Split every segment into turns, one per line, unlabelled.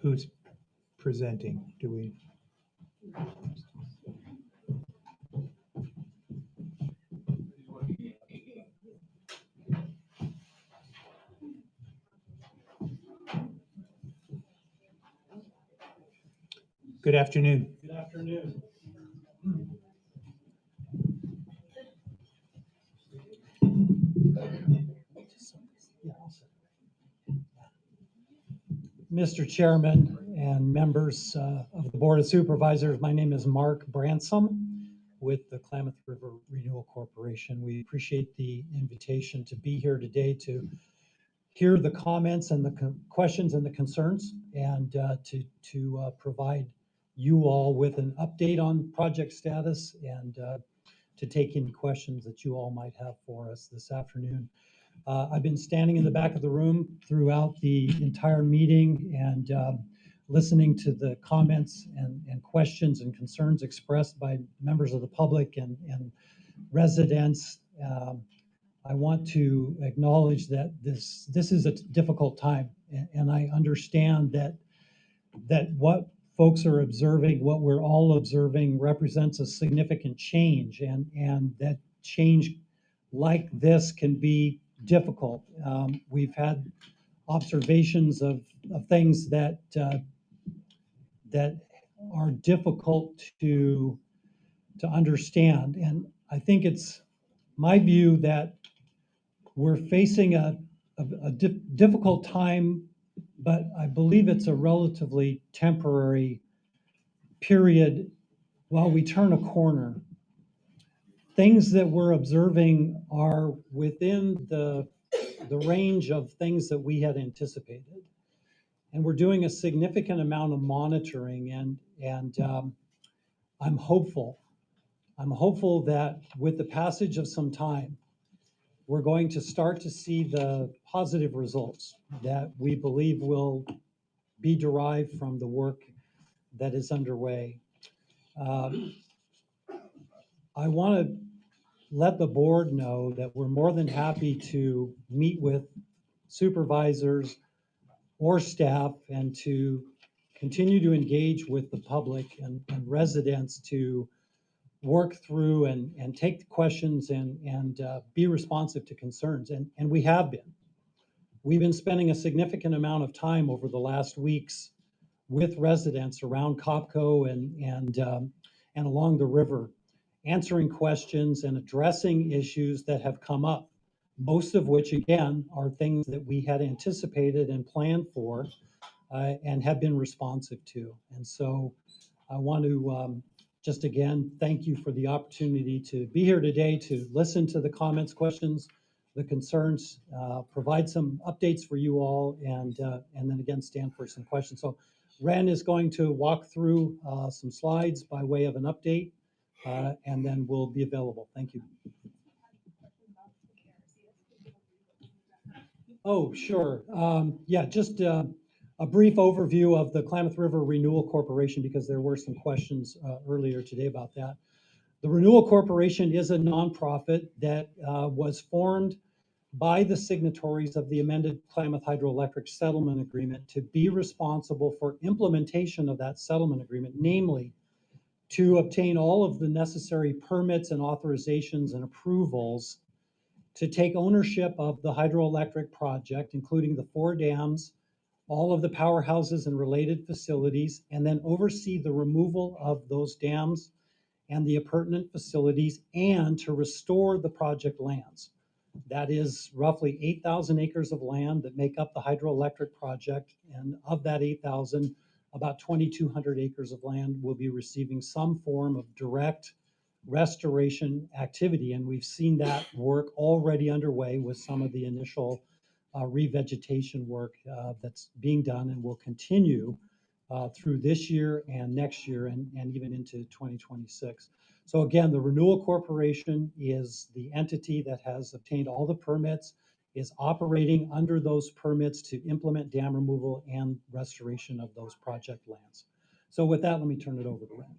Who's presenting? Do we? Good afternoon.
Good afternoon. Mr. Chairman and members of the Board of Supervisors, my name is Mark Bransom with the Klamath River Renewal Corporation. We appreciate the invitation to be here today to hear the comments and the questions and the concerns, and to provide you all with an update on project status, and to take any questions that you all might have for us this afternoon. I've been standing in the back of the room throughout the entire meeting and listening to the comments and questions and concerns expressed by members of the public and residents. I want to acknowledge that this is a difficult time, and I understand that what folks are observing, what we're all observing, represents a significant change, and that change like this can be difficult. We've had observations of things that that are difficult to understand, and I think it's my view that we're facing a difficult time, but I believe it's a relatively temporary period while we turn a corner. Things that we're observing are within the range of things that we had anticipated. And we're doing a significant amount of monitoring, and I'm hopeful. I'm hopeful that with the passage of some time, we're going to start to see the positive results that we believe will be derived from the work that is underway. I want to let the board know that we're more than happy to meet with supervisors or staff and to continue to engage with the public and residents to work through and take the questions and be responsive to concerns. And we have been. We've been spending a significant amount of time over the last weeks with residents around Copco and along the river, answering questions and addressing issues that have come up, most of which, again, are things that we had anticipated and planned for and have been responsive to. And so I want to just again thank you for the opportunity to be here today to listen to the comments, questions, the concerns, provide some updates for you all, and then again stand for some questions. So Ren is going to walk through some slides by way of an update, and then we'll be available. Thank you. Oh, sure. Yeah, just a brief overview of the Klamath River Renewal Corporation, because there were some questions earlier today about that. The Renewal Corporation is a nonprofit that was formed by the signatories of the amended Klamath Hydroelectric Settlement Agreement to be responsible for implementation of that settlement agreement, namely to obtain all of the necessary permits and authorizations and approvals to take ownership of the hydroelectric project, including the 4 dams, all of the powerhouses and related facilities, and then oversee the removal of those dams and the appurtenant facilities, and to restore the project lands. That is roughly 8,000 acres of land that make up the hydroelectric project, and of that 8,000, about 2,200 acres of land will be receiving some form of direct restoration activity, and we've seen that work already underway with some of the initial revegetation work that's being done and will continue through this year and next year and even into 2026. So again, the Renewal Corporation is the entity that has obtained all the permits, is operating under those permits to implement dam removal and restoration of those project lands. So with that, let me turn it over to Ren.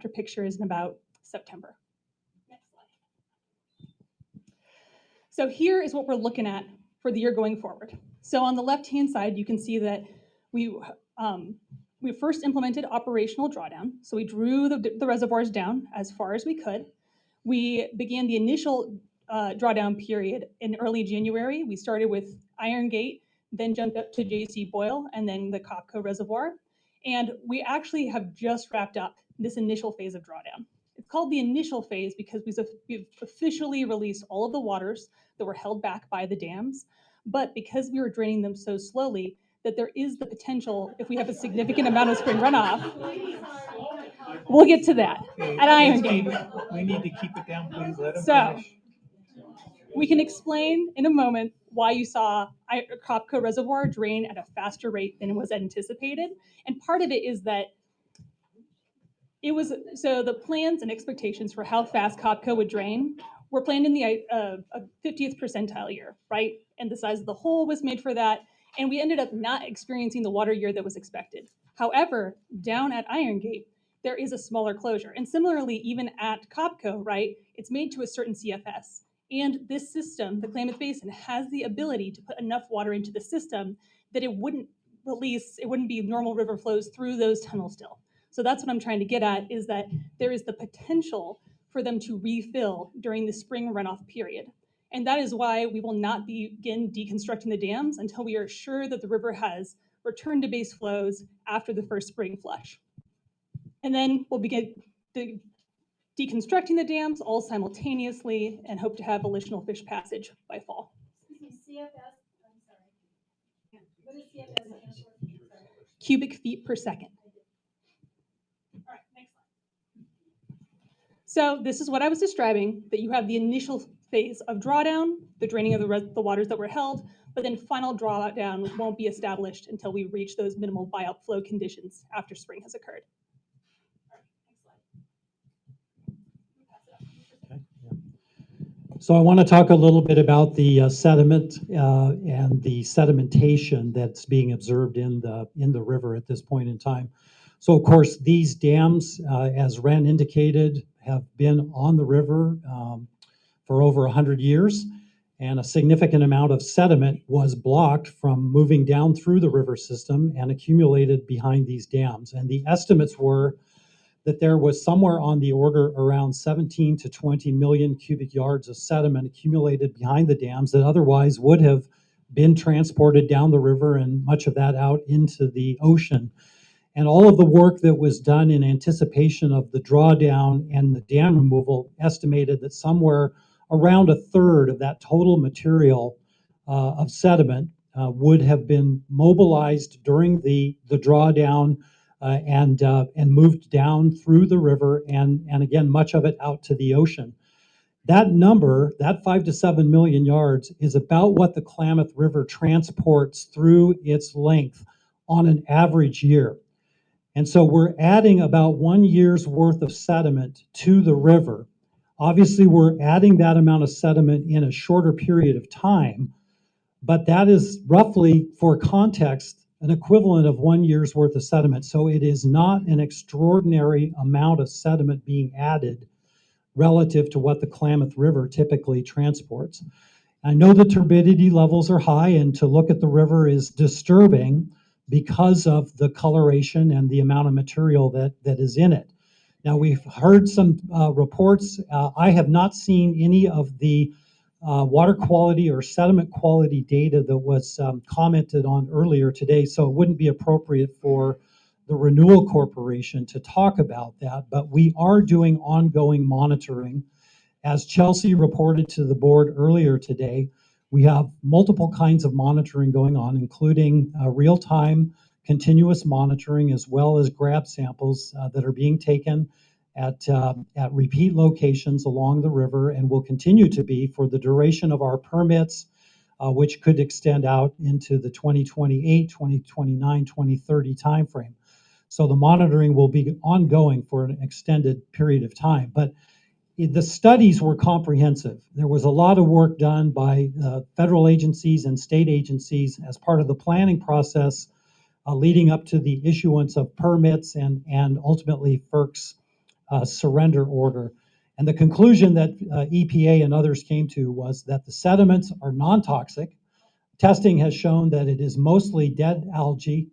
picture is in about September. Next slide. So here is what we're looking at for the year going forward. So on the left-hand side, you can see that we first implemented operational drawdown. So we drew the reservoirs down as far as we could. We began the initial drawdown period in early January. We started with Iron Gate, then jumped up to J.C. Boyle, and then the Copco Reservoir. And we actually have just wrapped up this initial phase of drawdown. It's called the initial phase because we've officially released all of the waters that were held back by the dams. But because we were draining them so slowly, that there is the potential, if we have a significant amount of spring runoff, we'll get to that at Iron Gate.
We need to keep it down, please. Let them
So,
finish.
we can explain in a moment why you saw Copco Reservoir drain at a faster rate than was anticipated. And part of it is that so the plans and expectations for how fast Copco would drain were planned in the 50th percentile year, right? And the size of the hole was made for that. And we ended up not experiencing the water year that was expected. However, down at Iron Gate, there is a smaller closure. And similarly, even at Copco, right, it's made to a certain CFS. And this system, the Klamath Basin, has the ability to put enough water into the system that it wouldn't be normal river flows through those tunnels still. So that's what I'm trying to get at, is that there is the potential for them to refill during the spring runoff period. And that is why we will not begin deconstructing the dams until we are sure that the river has returned to base flows after the first spring flush. And then we'll begin deconstructing the dams all simultaneously and hope to have volitional fish passage by fall.
CFS, I'm sorry. What is CFS?
Cubic feet per second. All right, next slide. So this is what I was describing, that you have the initial phase of drawdown, the draining of the waters that were held, but then final drawdown won't be established until we reach those minimal buyout flow conditions after spring has occurred.
So I want to talk a little bit about the sediment and the sedimentation that's being observed in the river at this point in time. So of course, these dams, as Ren indicated, have been on the river for over 100 years, and a significant amount of sediment was blocked from moving down through the river system and accumulated behind these dams. And the estimates were that there was somewhere on the order around 17 to 20 million cubic yards of sediment accumulated behind the dams that otherwise would have been transported down the river, and much of that out into the ocean. And all of the work that was done in anticipation of the drawdown and the dam removal estimated that somewhere around a third of that total material of sediment would have been mobilized during the drawdown and moved down through the river, and again, much of it out to the ocean. That number, that 5 to 7 million yards, is about what the Klamath River transports through its length on an average year. And so we're adding about 1 year's worth of sediment to the river. Obviously, we're adding that amount of sediment in a shorter period of time, but that is roughly, for context, an equivalent of 1 year's worth of sediment. So it is not an extraordinary amount of sediment being added relative to what the Klamath River typically transports. I know the turbidity levels are high, and to look at the river is disturbing because of the coloration and the amount of material that is in it. Now, we've heard some reports. I have not seen any of the water quality or sediment quality data that was commented on earlier today, so it wouldn't be appropriate for the Renewal Corporation to talk about that, but we are doing ongoing monitoring. As Chelsea reported to the board earlier today, we have multiple kinds of monitoring going on, including real-time continuous monitoring, as well as grab samples that are being taken at repeat locations along the river, and will continue to be for the duration of our permits, which could extend out into the 2028, 2029, 2030 timeframe. So the monitoring will be ongoing for an extended period of time. But the studies were comprehensive. There was a lot of work done by federal agencies and state agencies as part of the planning process leading up to the issuance of permits and ultimately FERC's surrender order. And the conclusion that EPA and others came to was that the sediments are non-toxic. Testing has shown that it is mostly dead algae,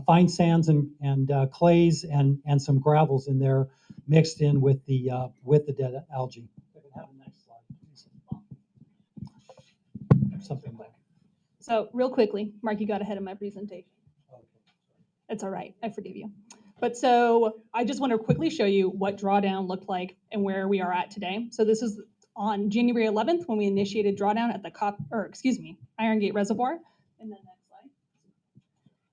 fine sands and clays and some gravels in there mixed in with the dead algae. If I can have the next slide, please. Something like.
So real quickly, Mark, you got ahead of my presentation. It's all right, I forgive you. But so I just want to quickly show you what drawdown looked like and where we are at today. So this is on January 11th when we initiated drawdown at the Iron Gate Reservoir. And then next slide.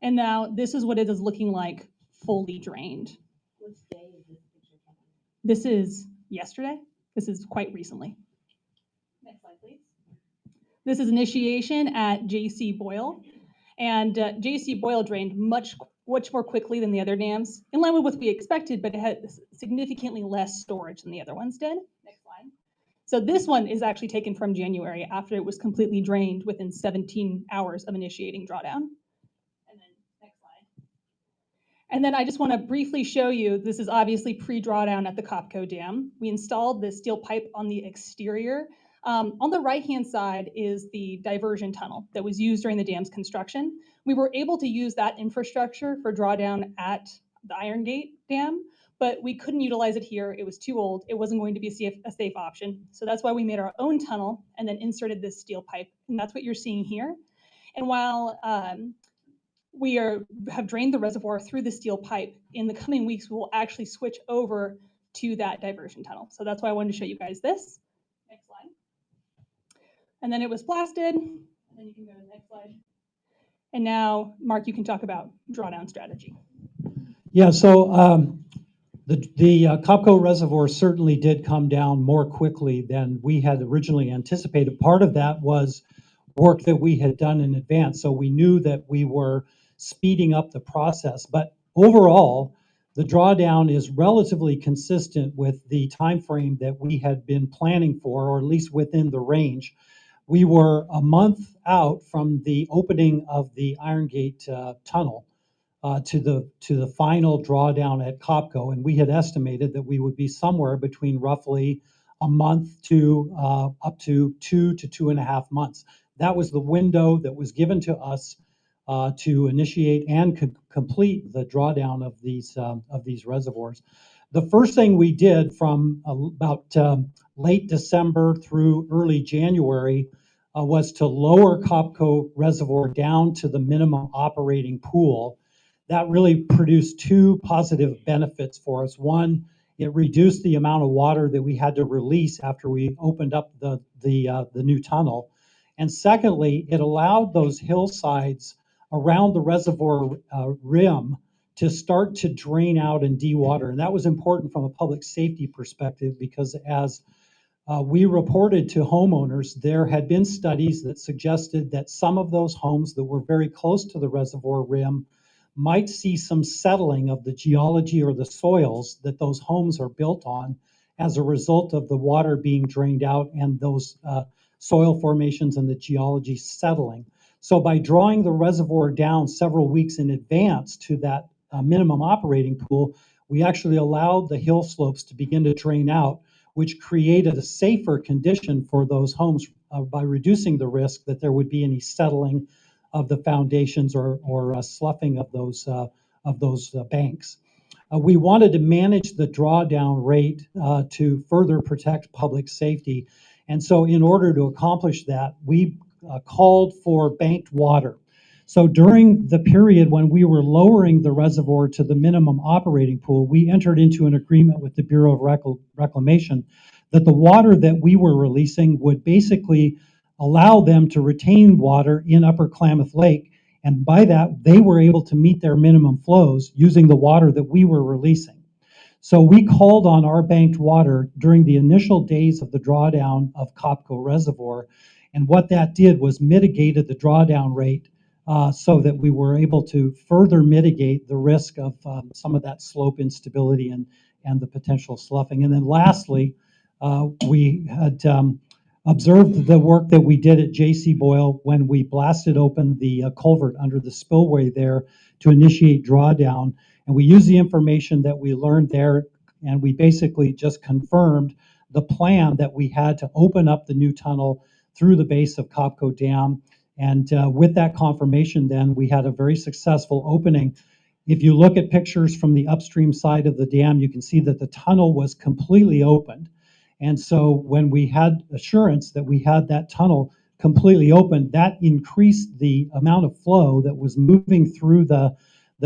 And now this is what it is looking like fully drained.
What day is this picture taken?
This is yesterday. This is quite recently. Next slide, please. This is initiation at J.C. Boyle. And J.C. Boyle drained much more quickly than the other dams, in line with what we expected, but it had significantly less storage than the other ones did. Next slide. So this one is actually taken from January after it was completely drained within 17 hours of initiating drawdown. And then next slide. And then I just want to briefly show you, this is obviously pre-drawdown at the Copco Dam. We installed the steel pipe on the exterior. On the right-hand side is the diversion tunnel that was used during the dam's construction. We were able to use that infrastructure for drawdown at the Iron Gate Dam, but we couldn't utilize it here. It was too old. It wasn't going to be a safe option. So that's why we made our own tunnel and then inserted this steel pipe. And that's what you're seeing here. And while we have drained the reservoir through the steel pipe, in the coming weeks, we will actually switch over to that diversion tunnel. So that's why I wanted to show you guys this. Next slide. And then it was blasted. And then you can go to the next slide. And now, Mark, you can talk about drawdown strategy.
Yeah, so the Copco Reservoir certainly did come down more quickly than we had originally anticipated. Part of that was work that we had done in advance, so we knew that we were speeding up the process. But overall, the drawdown is relatively consistent with the time frame that we had been planning for, or at least within the range. We were a month out from the opening of the Iron Gate tunnel to the final drawdown at Copco, and we had estimated that we would be somewhere between roughly a month to up to 2 to 2.5 months. That was the window that was given to us to initiate and complete the drawdown of these reservoirs. The first thing we did from about late December through early January was to lower Copco Reservoir down to the minimum operating pool. That really produced two positive benefits for us. One, it reduced the amount of water that we had to release after we opened up the new tunnel. And secondly, it allowed those hillsides around the reservoir rim to start to drain out and dewater. And that was important from a public safety perspective because as we reported to homeowners, there had been studies that suggested that some of those homes that were very close to the reservoir rim might see some settling of the geology or the soils that those homes are built on as a result of the water being drained out and those soil formations and the geology settling. So by drawing the reservoir down several weeks in advance to that minimum operating pool, we actually allowed the hill slopes to begin to drain out, which created a safer condition for those homes by reducing the risk that there would be any settling of the foundations or sloughing of those banks. We wanted to manage the drawdown rate to further protect public safety. And so in order to accomplish that, we called for banked water. So during the period when we were lowering the reservoir to the minimum operating pool, we entered into an agreement with the Bureau of Reclamation that the water that we were releasing would basically allow them to retain water in Upper Klamath Lake. And by that, they were able to meet their minimum flows using the water that we were releasing. So we called on our banked water during the initial days of the drawdown of Copco Reservoir. And what that did was mitigated the drawdown rate so that we were able to further mitigate the risk of some of that slope instability and the potential sloughing. And then lastly, we had observed the work that we did at J.C. Boyle when we blasted open the culvert under the spillway there to initiate drawdown. And we used the information that we learned there and we basically just confirmed the plan that we had to open up the new tunnel through the base of Kopko Dam. And with that confirmation, then we had a very successful opening. If you look at pictures from the upstream side of the dam, you can see that the tunnel was completely opened. And so when we had assurance that we had that tunnel completely open, that increased the amount of flow that was moving through the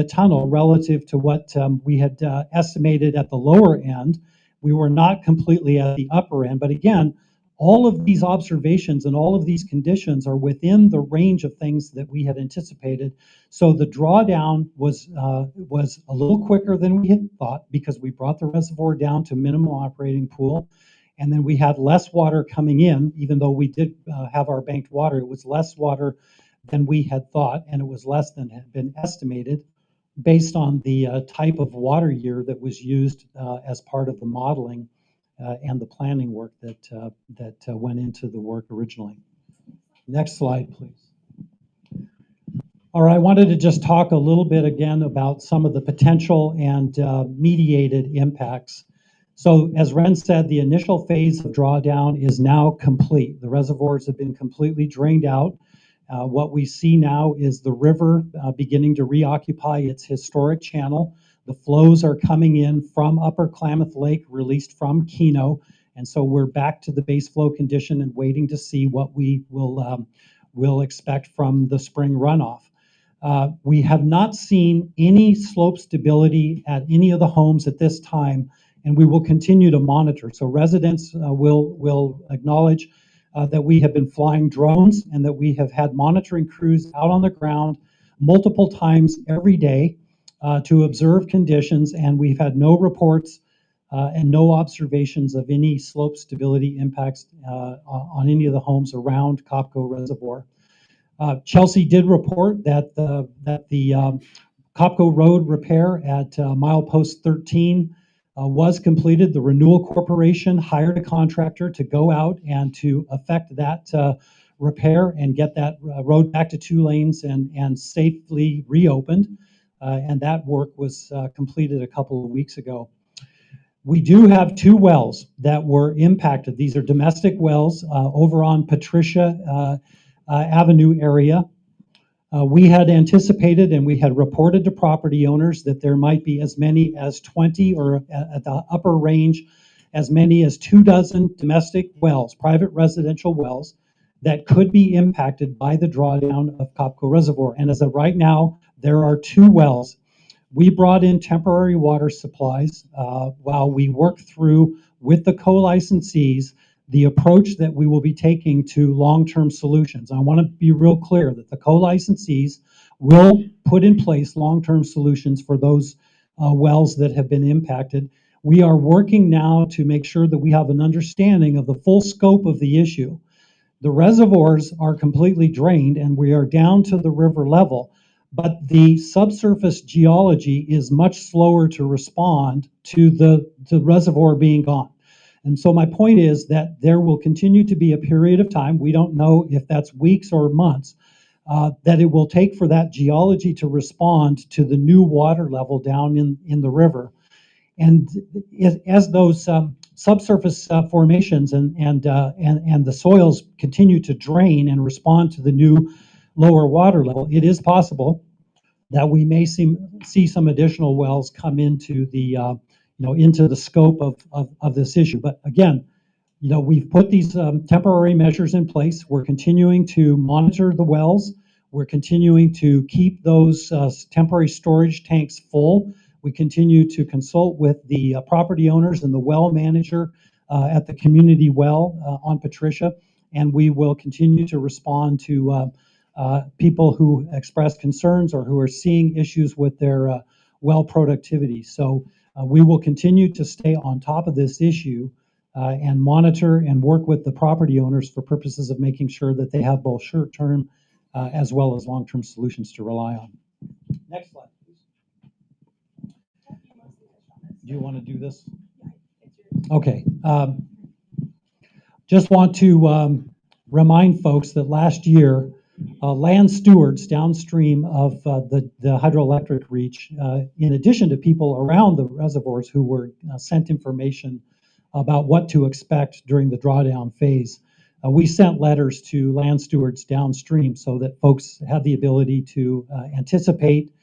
tunnel relative to what we had estimated at the lower end. We were not completely at the upper end, but again, all of these observations and all of these conditions are within the range of things that we had anticipated. So the drawdown was a little quicker than we had thought because we brought the reservoir down to minimum operating pool. And then we had less water coming in, even though we did have our banked water. It was less water than we had thought, and it was less than had been estimated based on the type of water year that was used as part of the modeling and the planning work that went into the work originally. Next slide, please. All right, I wanted to just talk a little bit again about some of the potential and mediated impacts. So as Ren said, the initial phase of drawdown is now complete. The reservoirs have been completely drained out. What we see now is the river beginning to reoccupy its historic channel. The flows are coming in from Upper Klamath Lake, released from Keno, and so we're back to the base flow condition and waiting to see what we will expect from the spring runoff. We have not seen any slope stability at any of the homes at this time, and we will continue to monitor. So residents will acknowledge that we have been flying drones and that we have had monitoring crews out on the ground multiple times every day to observe conditions, and we've had no reports and no observations of any slope stability impacts on any of the homes around Kopko Reservoir. Chelsea did report that the Kopko Road repair at milepost 13 was completed. The Renewal Corporation hired a contractor to go out and to effect that repair and get that road back to 2 lanes and safely reopened. And that work was completed a couple of weeks ago. We do have 2 wells that were impacted. These are domestic wells over on Patricia Avenue area. We had anticipated and we had reported to property owners that there might be as many as 20 or at the upper range, as many as 24 domestic wells, private residential wells, that could be impacted by the drawdown of Kopko Reservoir. And as of right now, there are 2 wells. We brought in temporary water supplies while we work through with the co-licensees the approach that we will be taking to long-term solutions. I want to be real clear that the co-licensees will put in place long-term solutions for those wells that have been impacted. We are working now to make sure that we have an understanding of the full scope of the issue. The reservoirs are completely drained and we are down to the river level, but the subsurface geology is much slower to respond to the reservoir being gone. And so my point is that there will continue to be a period of time, we don't know if that's weeks or months, that it will take for that geology to respond to the new water level down in the river. And as those subsurface formations and the soils continue to drain and respond to the new lower water level, it is possible that we may see some additional wells come into the into the scope of this issue. But again, we've put these temporary measures in place. We're continuing to monitor the wells. We're continuing to keep those temporary storage tanks full. We continue to consult with the property owners and the well manager at the community well on Patricia, and we will continue to respond to people who express concerns or who are seeing issues with their well productivity. So we will continue to stay on top of this issue and monitor and work with the property owners for purposes of making sure that they have both short-term as well as long-term solutions to rely on. Next slide, please. Do you want to do this? Okay. Just want to remind folks that last year Land stewards downstream of the hydroelectric reach, in addition to people around the reservoirs who were sent information about what to expect during the drawdown phase. We sent letters to land stewards downstream so that folks had the ability to anticipate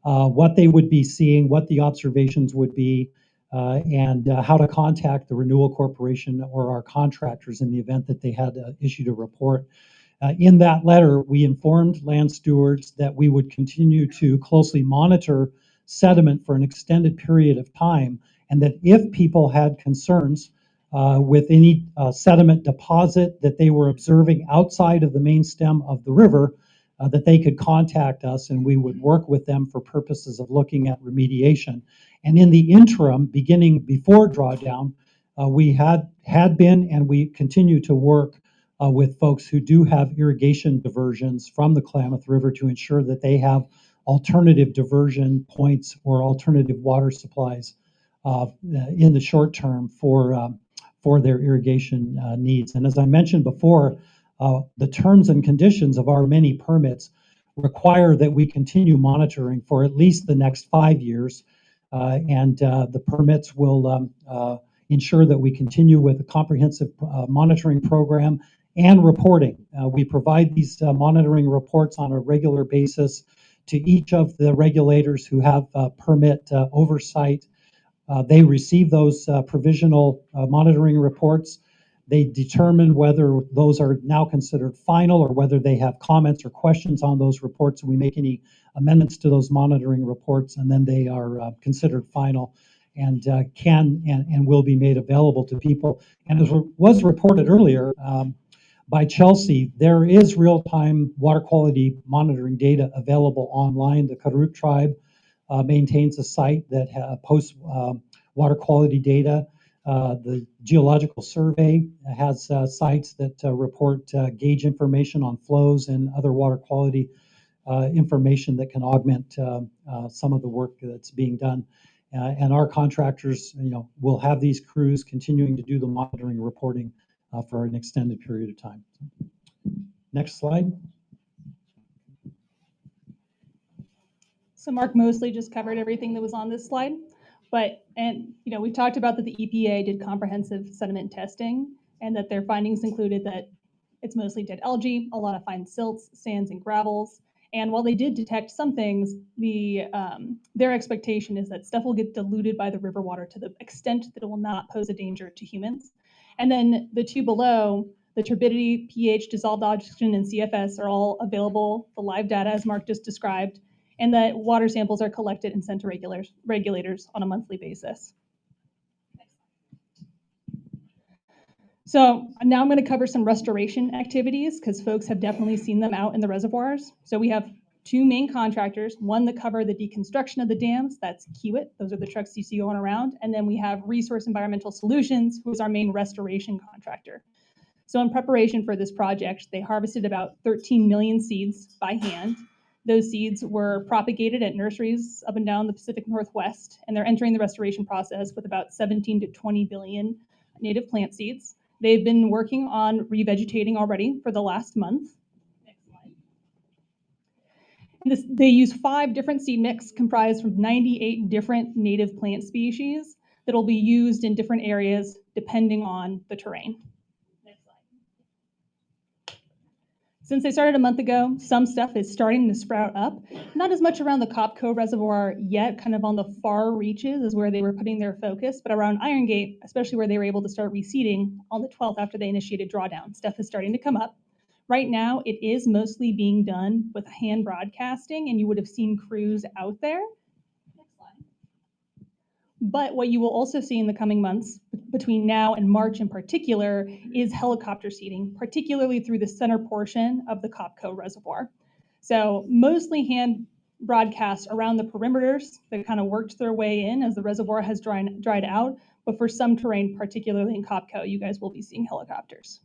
what they would be seeing, what the observations would be, and how to contact the Renewal Corporation or our contractors in the event that they had issued a report. In that letter, we informed land stewards that we would continue to closely monitor sediment for an extended period of time, and that if people had concerns with any sediment deposit that they were observing outside of the main stem of the river, that they could contact us and we would work with them for purposes of looking at remediation. And in the interim, beginning before drawdown, we had been and we continue to work with folks who do have irrigation diversions from the Klamath River to ensure that they have alternative diversion points or alternative water supplies in the short term for their irrigation needs. And as I mentioned before, the terms and conditions of our many permits require that we continue monitoring for at least the next 5 years. And the permits will ensure that we continue with a comprehensive monitoring program and reporting. We provide these monitoring reports on a regular basis to each of the regulators who have permit oversight. They receive those provisional monitoring reports. They determine whether those are now considered final or whether they have comments or questions on those reports. And we make any amendments to those monitoring reports, and then they are considered final and can and will be made available to people. And as was reported earlier by Chelsea, there is real-time water quality monitoring data available online. The Karuk tribe maintains a site that posts water quality data. The Geological Survey has sites that report gauge information on flows and other water quality information that can augment some of the work that's being done. And our contractors, will have these crews continuing to do the monitoring reporting for an extended period of time. Next slide.
So Mark mostly just covered everything that was on this slide. We talked about that the EPA did comprehensive sediment testing and that their findings included that it's mostly dead algae, a lot of fine silts, sands, and gravels. And while they did detect some things, their expectation is that stuff will get diluted by the river water to the extent that it will not pose a danger to humans. And then the two below, the turbidity, pH, dissolved oxygen, and CFS are all available, the live data as Mark just described, and that water samples are collected and sent to regulators on a monthly basis. So now I'm going to cover some restoration activities because folks have definitely seen them out in the reservoirs. So we have two main contractors, one that cover the deconstruction of the dams, that's Kiewit, those are the trucks you see going around, and then we have Resource Environmental Solutions, who is our main restoration contractor. So in preparation for this project, they harvested about 13 million seeds by hand. Those seeds were propagated at nurseries up and down the Pacific Northwest, and they're entering the restoration process with about 17 to 20 billion native plant seeds. They've been working on revegetating already for the last month. Next slide. They use 5 different seed mix comprised from 98 different native plant species that will be used in different areas depending on the terrain. Since they started a month ago, some stuff is starting to sprout up. Not as much around the Copco Reservoir yet, kind of on the far reaches is where they were putting their focus, but around Iron Gate, especially where they were able to start reseeding on the 12th after they initiated drawdown, stuff is starting to come up. Right now, it is mostly being done with hand broadcasting, and you would have seen crews out there. But what you will also see in the coming months, between now and March in particular, is helicopter seeding, particularly through the center portion of the Copco Reservoir. So mostly hand broadcasts around the perimeters that kind of worked their way in as the reservoir has dried out. But for some terrain, particularly in Copco, you guys will be seeing helicopters.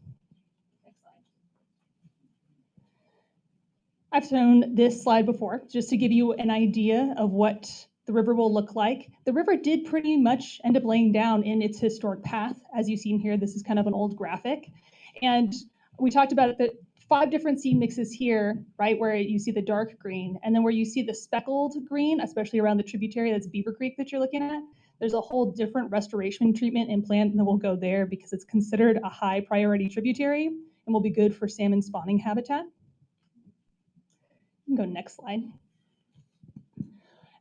I've shown this slide before, just to give you an idea of what the river will look like. The river did pretty much end up laying down in its historic path. As you've seen here, this is kind of an old graphic. And we talked about that 5 different seed mixes here, right, where you see the dark green, and then where you see the speckled green, especially around the tributary, that's Beaver Creek that you're looking at, there's a whole different restoration treatment and plan that will go there because it's considered a high priority tributary and will be good for salmon spawning habitat. You can go next slide.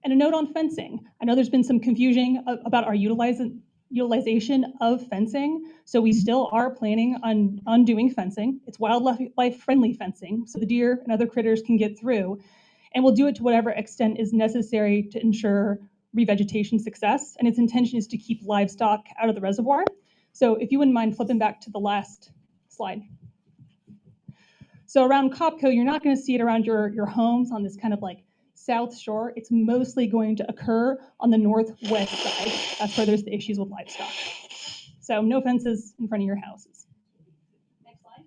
And a note on fencing. I know there's been some confusion about our utilization of fencing. So we still are planning on doing fencing. It's wildlife friendly fencing, so the deer and other critters can get through. And we'll do it to whatever extent is necessary to ensure revegetation success. And its intention is to keep livestock out of the reservoir. So if you wouldn't mind flipping back to the last slide. So around Copco, you're not going to see it around your homes on this kind of like south shore. It's mostly going to occur on the northwest side. That's where there's the issues with livestock. So no fences in front of your houses. Next slide.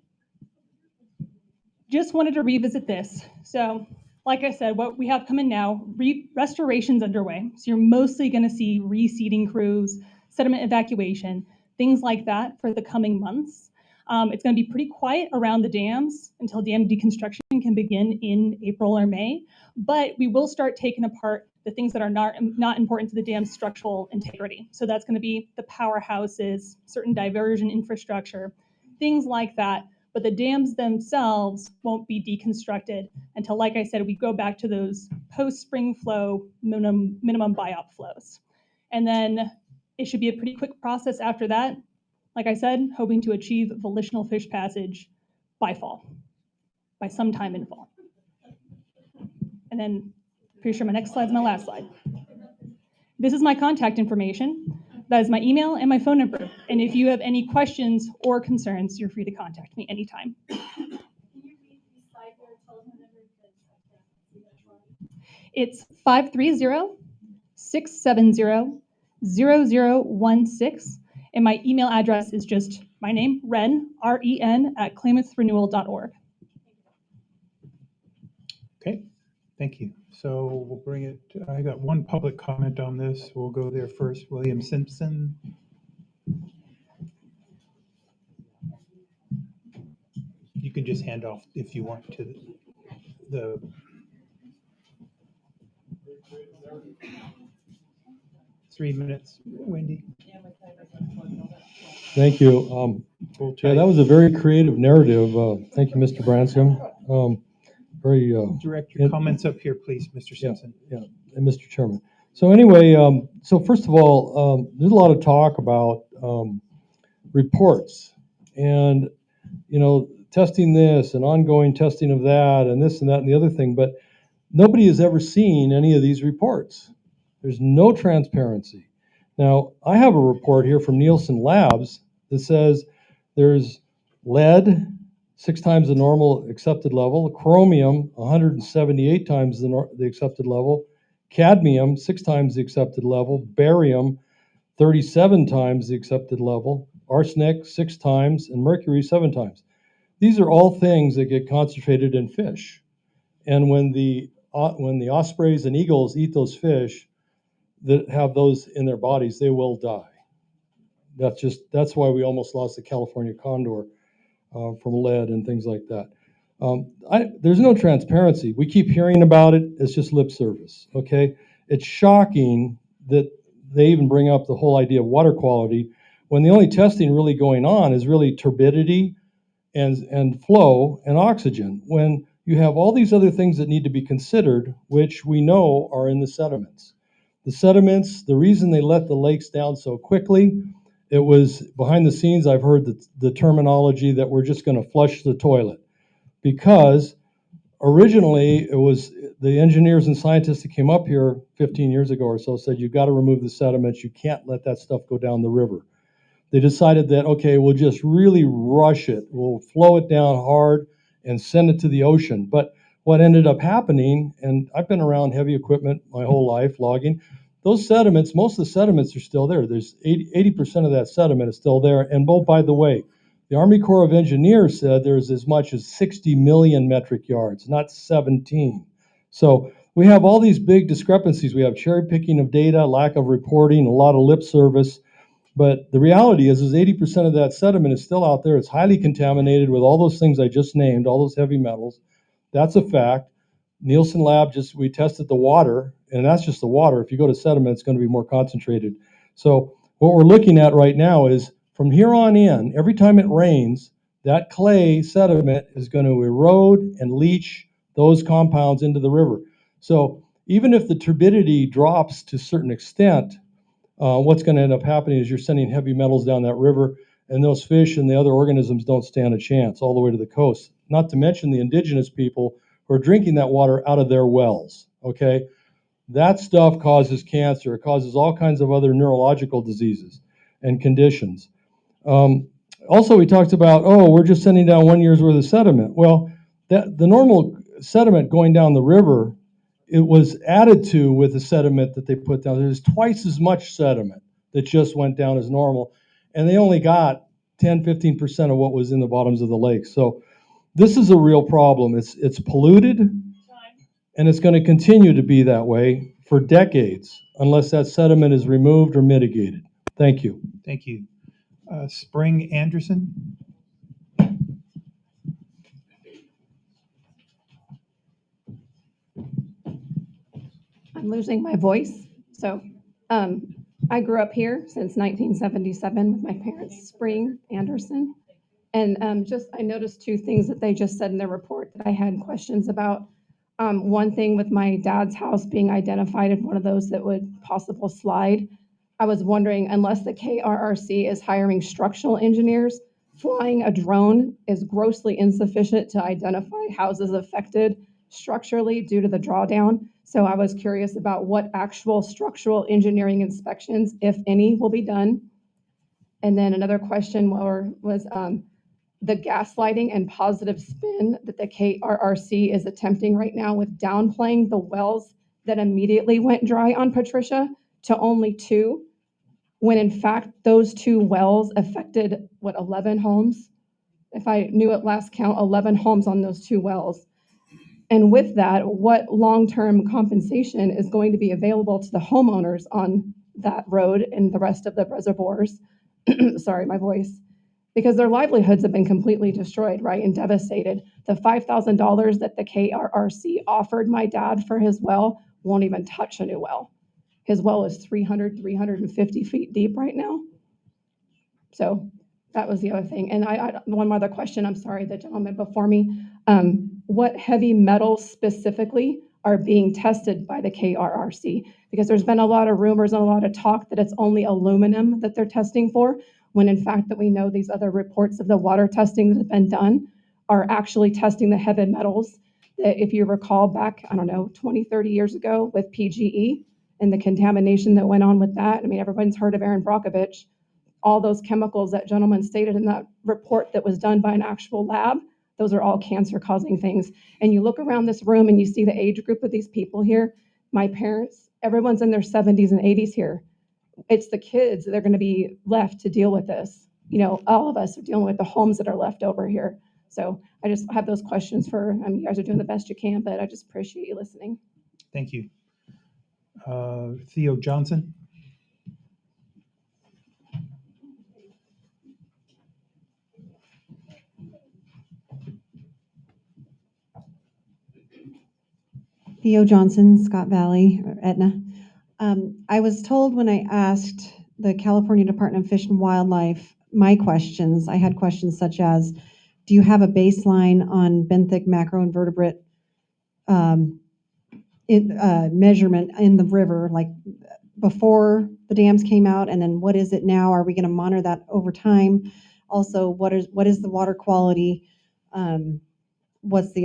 Just wanted to revisit this. So like I said, what we have coming now, restoration's underway. So you're mostly going to see reseeding crews, sediment evacuation, things like that for the coming months. It's going to be pretty quiet around the dams until dam deconstruction can begin in April or May, but we will start taking apart the things that are not important to the dam's structural integrity. So that's going to be the powerhouses, certain diversion infrastructure, things like that. But the dams themselves won't be deconstructed until, like I said, we go back to those post-spring flow minimum biop flows. And then it should be a pretty quick process after that. Like I said, hoping to achieve volitional fish passage by fall, by sometime in fall. And then, pretty sure my next slide's my last slide. This is my contact information. That is my email and my phone number. And if you have any questions or concerns, you're free to contact me anytime.
Can you read the slide or telephone number because I can't see that one?
It's 530-670-0016. And my email address is just my name, Ren, R-E-N, at klamathrenewal.org.
Okay, thank you. So we'll bring it, I got one public comment on this. We'll go there first. William Simpson. You can just hand off if you want to the 3 minutes, Wendy.
Thank you.
Hold
Yeah,
tight.
that was a very creative narrative. Thank you, Mr. Branson. Very,
Direct your comments up here, please, Mr. Simpson.
and Mr. Chairman. So anyway, so first of all, there's a lot of talk about reports and, you know, testing this and ongoing testing of that and this and that and the other thing, but nobody has ever seen any of these reports. There's no transparency. Now, I have a report here from Nielsen Labs that says there's lead 6 times the normal accepted level, chromium 178 times the accepted level, cadmium 6 times the accepted level, barium 37 times the accepted level, arsenic 6 times, and mercury 7 times. These are all things that get concentrated in fish. And when the ospreys and eagles eat those fish that have those in their bodies, they will die. That's why we almost lost the California condor from lead and things like that. There's no transparency. We keep hearing about it. It's just lip service. Okay, it's shocking that they even bring up the whole idea of water quality when the only testing really going on is really turbidity and flow and oxygen. When you have all these other things that need to be considered, which we know are in the sediments. The sediments, the reason they let the lakes down so quickly, it was behind the scenes, I've heard the terminology that we're just going to flush the toilet. Because originally it was the engineers and scientists that came up here 15 years ago or so said, you've got to remove the sediments. You can't let that stuff go down the river. They decided that, okay, we'll just really rush it. We'll flow it down hard and send it to the ocean. But what ended up happening, and I've been around heavy equipment my whole life, logging, those sediments, most of the sediments are still there. There's 80% of that sediment is still there. And oh, by the way, the Army Corps of Engineers said there's as much as 60 million metric yards, not 17. So we have all these big discrepancies. We have cherry picking of data, lack of reporting, a lot of lip service. But the reality is 80% of that sediment is still out there. It's highly contaminated with all those things I just named, all those heavy metals. That's a fact. Nielsen Lab we tested the water, and that's just the water. If you go to sediment, it's going to be more concentrated. So what we're looking at right now is from here on in, every time it rains, that clay sediment is going to erode and leach those compounds into the river. So even if the turbidity drops to a certain extent, what's going to end up happening is you're sending heavy metals down that river, and those fish and the other organisms don't stand a chance all the way to the coast. Not to mention the indigenous people who are drinking that water out of their wells, okay? That stuff causes cancer. It causes all kinds of other neurological diseases and conditions. Also, we talked about, we're just sending down 1 year's worth of sediment. Well, the normal sediment going down the river, it was added to with the sediment that they put down. There's twice as much sediment that just went down as normal, and they only got 10-15% of what was in the bottoms of the lake. So this is a real problem. It's polluted, and it's going to continue to be that way for decades unless that sediment is removed or mitigated. Thank you.
Thank you. Spring Anderson?
I'm losing my voice. So I grew up here since 1977 with my parents, Spring Anderson. And I noticed two things that they just said in their report that I had questions about. One thing with my dad's house being identified as one of those that would possible slide. I was wondering, unless the KRRC is hiring structural engineers, flying a drone is grossly insufficient to identify houses affected structurally due to the drawdown. So I was curious about what actual structural engineering inspections, if any, will be done. And then another question was the gaslighting and positive spin that the KRRC is attempting right now with downplaying the wells that immediately went dry on Patricia to only 2, when in fact those 2 wells affected, 11 homes? If I knew at last count, 11 homes on those 2 wells. And with that, what long-term compensation is going to be available to the homeowners on that road and the rest of the reservoirs? Sorry, my voice. Because their livelihoods have been completely destroyed, right, and devastated. The $5,000 that the KRRC offered my dad for his well won't even touch a new well. His well is 350 feet deep right now. So that was the other thing. And I one other question, I'm sorry, the gentleman before me. What heavy metals specifically are being tested by the KRRC? Because there's been a lot of rumors and a lot of talk that it's only aluminum that they're testing for, when in fact that we know these other reports of the water testing that have been done are actually testing the heavy metals. That if you recall back, 20, 30 years ago with PGE and the contamination that went on with that. I mean, everyone's heard of Aaron Brockovich. All those chemicals that gentleman stated in that report that was done by an actual lab, those are all cancer-causing things. And you look around this room and you see the age group of these people here, my parents, everyone's in their 70s and 80s here. It's the kids that are going to be left to deal with this. All of us are dealing with the homes that are left over here. So I just have those questions you guys are doing the best you can, but I just appreciate you listening.
Thank you. Theo Johnson?
Theo Johnson, Scott Valley, or Etna. I was told when I asked the California Department of Fish and Wildlife my questions, I had questions such as, do you have a baseline on benthic macroinvertebrate measurement in the river, like before the dams came out, and then what is it now? Are we going to monitor that over time? Also, what is the water quality? What's the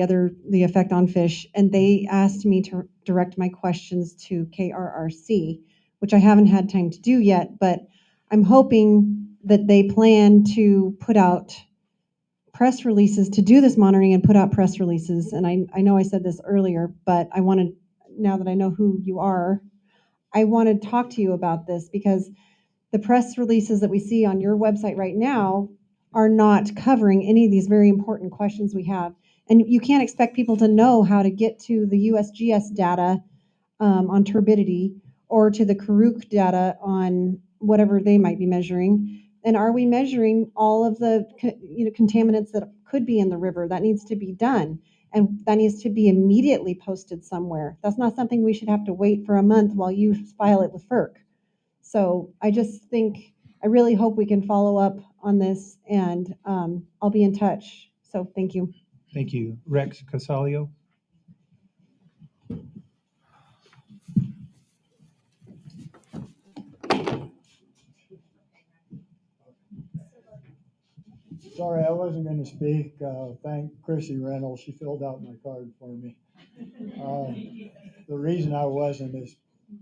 effect on fish? And they asked me to direct my questions to KRRC, which I haven't had time to do yet, but I'm hoping that they plan to put out press releases to do this monitoring and put out press releases. And I know I said this earlier, but now that I know who you are, I want to talk to you about this, because the press releases that we see on your website right now are not covering any of these very important questions we have. And you can't expect people to know how to get to the USGS data on turbidity, or to the Karuk data on whatever they might be measuring? And are we measuring all of the, contaminants that could be in the river? That needs to be done. And that needs to be immediately posted somewhere. That's not something we should have to wait for a month while you file it with FERC. So I just think, I really hope we can follow up on this, and I'll be in touch. So thank you.
Thank you. Rex Casalio?
Sorry, I wasn't going to speak. Thank Chrissy Reynolds. She filled out my card for me. The reason I wasn't is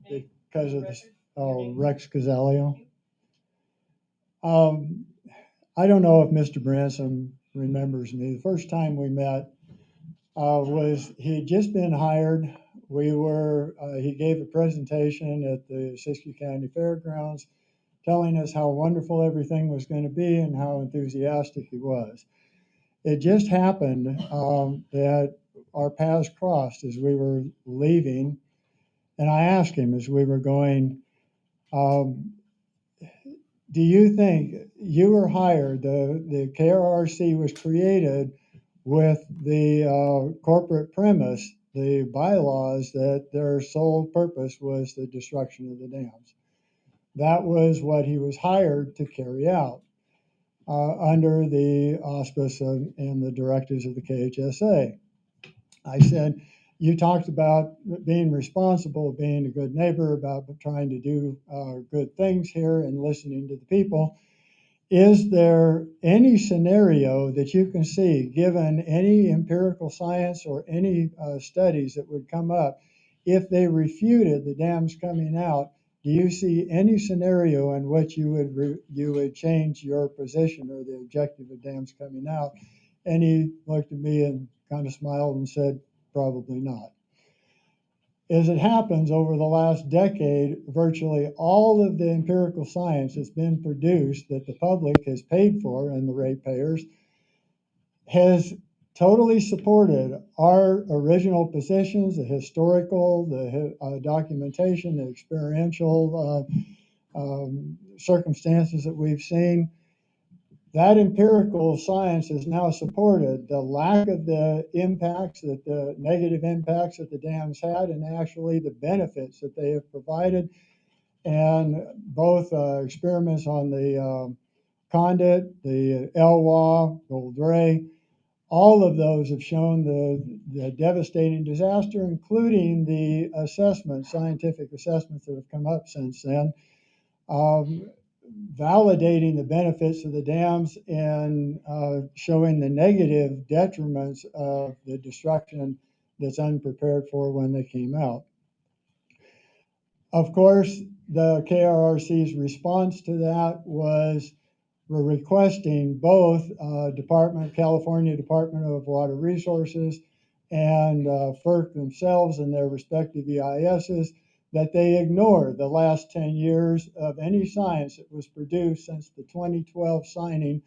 because of this, Rex Casalio. I don't know if Mr. Branson remembers me. The first time we met was he had just been hired. He gave a presentation at the Siskiyou County Fairgrounds, telling us how wonderful everything was going to be and how enthusiastic he was. It just happened that our paths crossed as we were leaving, and I asked him as we were going, do you think you were hired, the KRRC was created with the corporate premise, the bylaws, that their sole purpose was the destruction of the dams? That was what he was hired to carry out under the auspice and the directives of the KHSA. I said, you talked about being responsible, being a good neighbor, about trying to do good things here and listening to the people. Is there any scenario that you can see, given any empirical science or any studies that would come up, if they refuted the dams coming out? Do you see any scenario in which you would change your position or the objective of dams coming out? And he looked at me and kind of smiled and said, probably not. As it happens, over the last decade, virtually all of the empirical science that's been produced that the public has paid for and the ratepayers has totally supported our original positions, the historical, the documentation, the experiential circumstances that we've seen. That empirical science has now supported the lack of the impacts, that the negative impacts that the dams had, and actually the benefits that they have provided. And both experiments on the Condit, the Elwha, Gold Ray, all of those have shown the devastating disaster, including the assessments, scientific assessments that have come up since then, validating the benefits of the dams and showing the negative detriments of the destruction that's unprepared for when they came out. Of course, the KRRC's response to that was we're requesting both California Department of Water Resources and FERC themselves and their respective EISs that they ignore the last 10 years of any science that was produced since the 2012 signing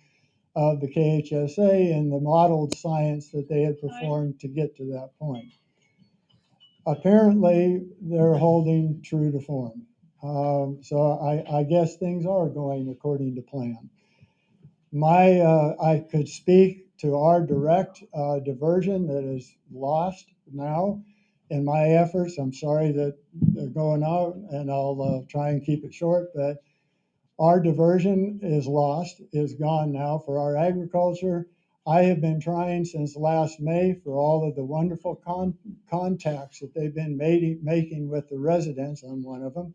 of the KHSA and the modeled science that they had performed to get to that point. Apparently, they're holding true to form. So I guess things are going according to plan. I could speak to our direct diversion that is lost now in my efforts. I'm sorry that they're going out, and I'll try and keep it short, but our diversion is lost, is gone now for our agriculture. I have been trying since last May for all of the wonderful contacts that they've been making with the residents. I'm one of them.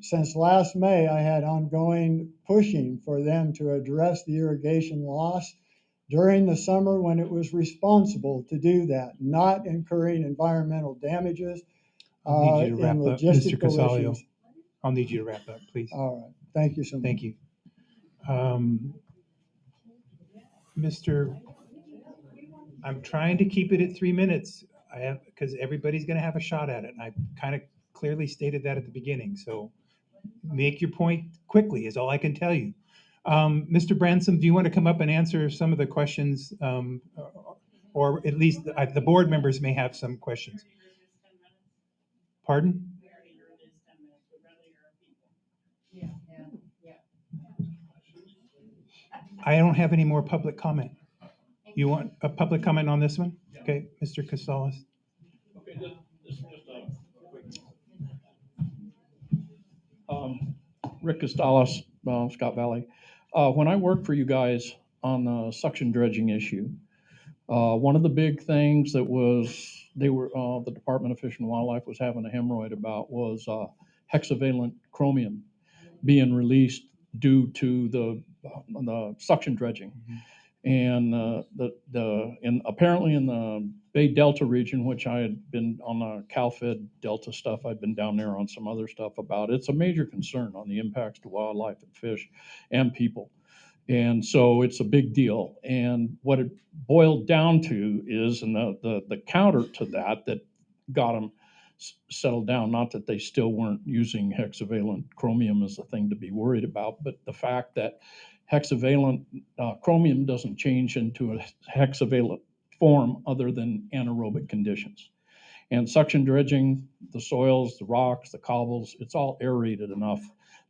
Since last May, I had ongoing pushing for them to address the irrigation loss during the summer when it was responsible to do that, not incurring environmental damages
I'll need you to wrap
and
up, Mr.
logistical
Casalio.
issues.
I'll need you to wrap up, please.
All right. Thank you so much.
Thank you. Mr. I'm trying to keep it at 3 minutes. Because everybody's going to have a shot at it. And I kind of clearly stated that at the beginning. So make your point quickly is all I can tell you. Mr. Bransom, do you want to come up and answer some of the questions? Or at least the board members may have some questions. Pardon? I don't have any more public comment. You want a public comment on this one? Okay, Mr. Casales.
Okay, this is just Rick Costalas, Scott Valley. When I worked for you guys on the suction dredging issue, one of the big things that the Department of Fish and Wildlife was having a hemorrhoid about was hexavalent chromium being released due to the suction dredging. And apparently in the Bay Delta region, which I had been on the CalFed Delta stuff, I'd been down there on some other stuff about, it's a major concern on the impacts to wildlife and fish and people. And so it's a big deal. And what it boiled down to is, and the counter to that got them settled down, not that they still weren't using hexavalent chromium as a thing to be worried about, but the fact that hexavalent chromium doesn't change into a hexavalent form other than anaerobic conditions. And suction dredging, the soils, the rocks, the cobbles, it's all aerated enough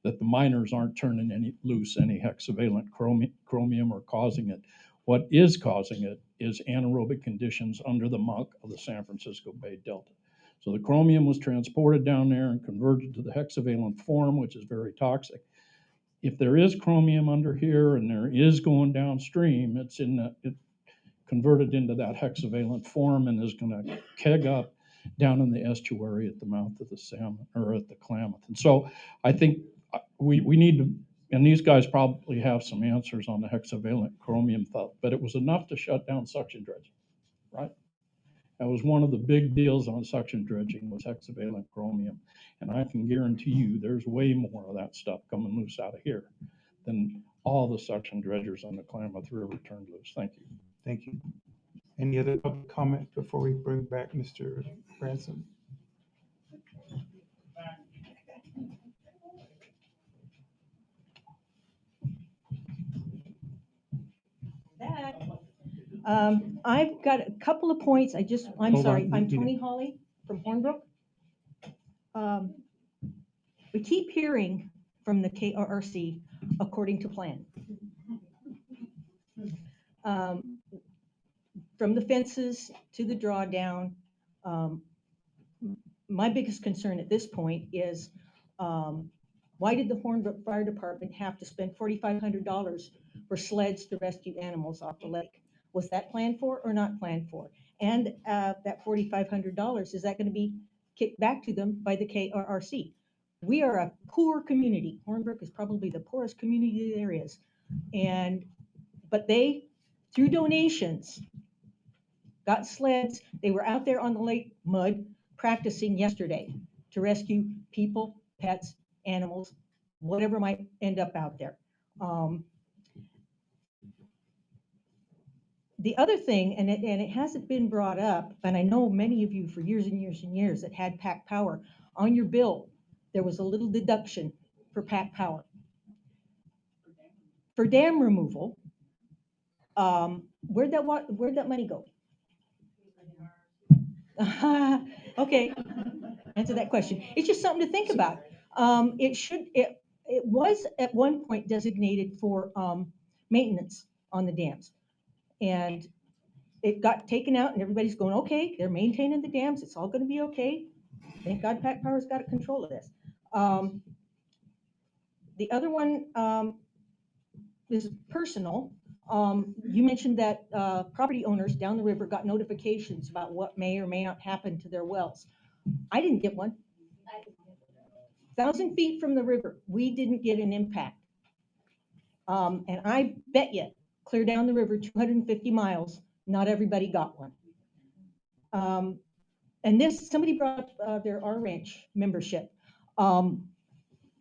that the miners aren't turning any hexavalent chromium or causing it. What is causing it is anaerobic conditions under the muck of the San Francisco Bay Delta. So the chromium was transported down there and converted to the hexavalent form, which is very toxic. If there is chromium under here and there is going downstream, it's converted into that hexavalent form and is going to keg up down in the estuary at the mouth of the salmon or at the Klamath. And so I think we need to, and these guys probably have some answers on the hexavalent chromium stuff, but it was enough to shut down suction dredging, right? That was one of the big deals on suction dredging was hexavalent chromium. And I can guarantee you there's way more of that stuff coming loose out of here than all the suction dredgers on the Klamath River turned loose. Thank you.
Thank you. Any other public comment before we bring back Mr. Branson?
I've got a couple of points. I'm
Hold
sorry,
on,
I'm
you-
Tony Hawley from Hornbrook. We keep hearing from the KRRC according to plan. From the fences to the drawdown, my biggest concern at this point is why did the Hornbrook Fire Department have to spend $4,500 for sleds to rescue animals off the lake? Was that planned for or not planned for? And that $4,500, is that going to be kicked back to them by the KRRC? We are a poor community. Hornbrook is probably the poorest community there is. But they, through donations, got sleds. They were out there on the lake mud practicing yesterday to rescue people, pets, animals, whatever might end up out there. The other thing, and it hasn't been brought up, and I know many of you for years and years and years that had PAC Power, on your bill, there was a little deduction for PAC Power. For dam removal, where'd that money go? Okay, answer that question. It's just something to think about. It was at one point designated for maintenance on the dams. And it got taken out and everybody's going, okay, they're maintaining the dams. It's all going to be okay. Thank God PAC Power's got control of this. The other one is personal. You mentioned that property owners down the river got notifications about what may or may not happen to their wells. I didn't get one. 1,000 feet from the river, we didn't get an impact. And I bet you, clear down the river 250 miles, not everybody got one. And somebody brought up their R Ranch membership. R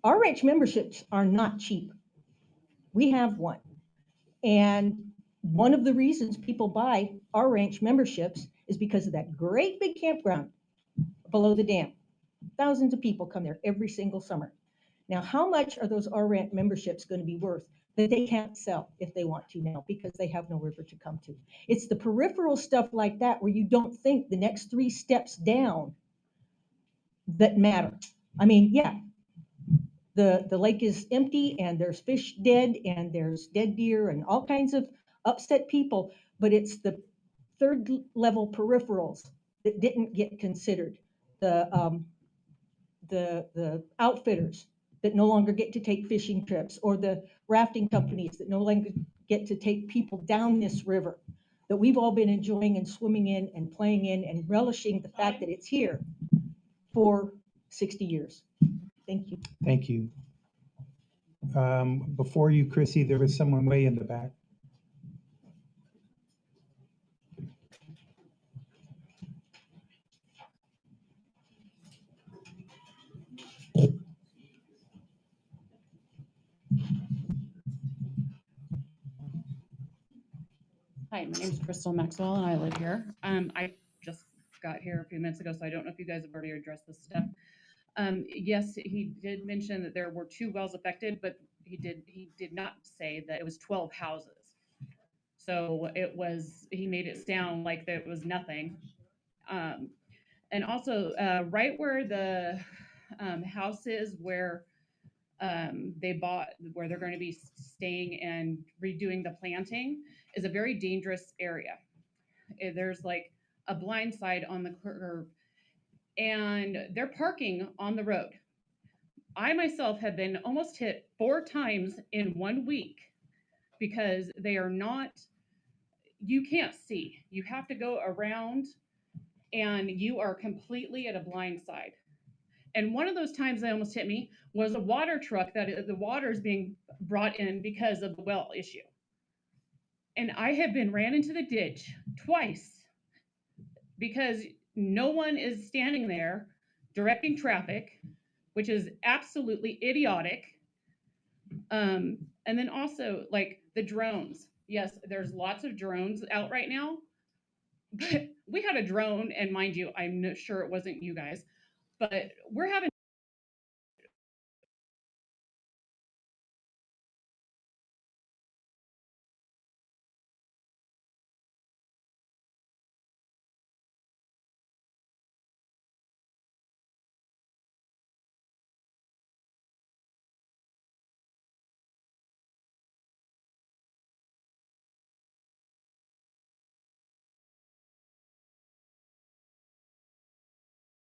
Ranch memberships are not cheap. We have one. And one of the reasons people buy R Ranch memberships is because of that great big campground below the dam. Thousands of people come there every single summer. Now, how much are those R Ranch memberships going to be worth that they can't sell if they want to now because they have no river to come to? It's the peripheral stuff like that where you don't think the next 3 steps down that matter. I mean, yeah, the lake is empty and there's fish dead and there's dead deer and all kinds of upset people, but it's the third level peripherals that didn't get considered. The outfitters that no longer get to take fishing trips, or the rafting companies that no longer get to take people down this river that we've all been enjoying and swimming in and playing in and relishing the fact that it's here for 60 years. Thank you.
Thank you. Before you, Chrissy, there was someone way in the back.
Hi, my name is Crystal Maxwell and I live here. I just got here a few minutes ago, so I don't know if you guys have already addressed this stuff. Yes, he did mention that there were 2 wells affected, but he did not say that it was 12 houses. So he made it sound like there was nothing. And also, right where the house is where they bought, where they're going to be staying and redoing the planting, is a very dangerous area. There's like a blind side on the curb, and they're parking on the road. I myself have been almost hit 4 times in 1 week because they are not, you can't see. You have to go around and you are completely at a blind side. And one of those times that almost hit me was a water truck that the water is being brought in because of the well issue. And I have been ran into the ditch twice because no one is standing there directing traffic, which is absolutely idiotic. And then also like the drones. Yes, there's lots of drones out right now, but we had a drone, and mind you, I'm not sure it wasn't you guys, but we're having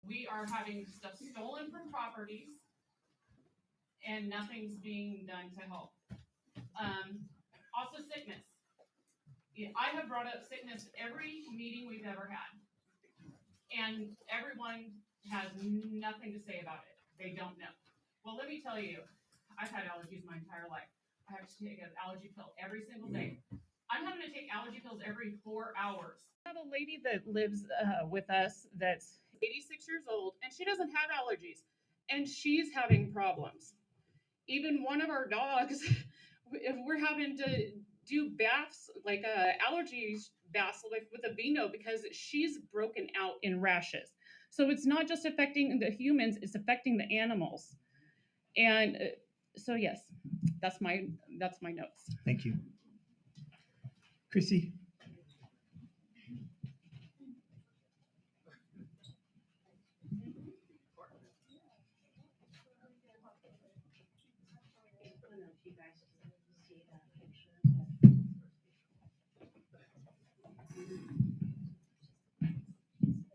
we are having stuff stolen from properties and nothing's being done to help. Also sickness. Yeah, I have brought up sickness every meeting we've ever had. And everyone has nothing to say about it. They don't know. Well, let me tell you, I've had allergies my entire life. I have to take an allergy pill every single day. I'm having to take allergy pills every 4 hours. I have a lady that lives with us that's 86 years old, and she doesn't have allergies, and she's having problems. Even one of our dogs, if we're having to do baths, like allergies baths, like with a Vino, because she's broken out in rashes. So it's not just affecting the humans; it's affecting the animals. And so yes, that's my notes.
Thank you. Chrissy?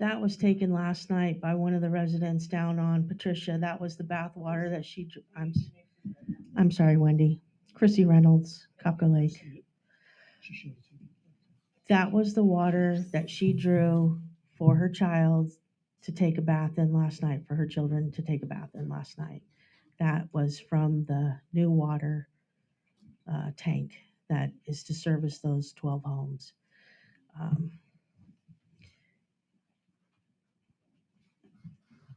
That was taken last night by one of the residents down on Patricia. That was the bath water that I'm sorry, Wendy. Chrissy Reynolds, Copco Lake. That was the water that she drew for her child to take a bath in last night, for her children to take a bath in last night. That was from the new water tank that is to service those 12 homes.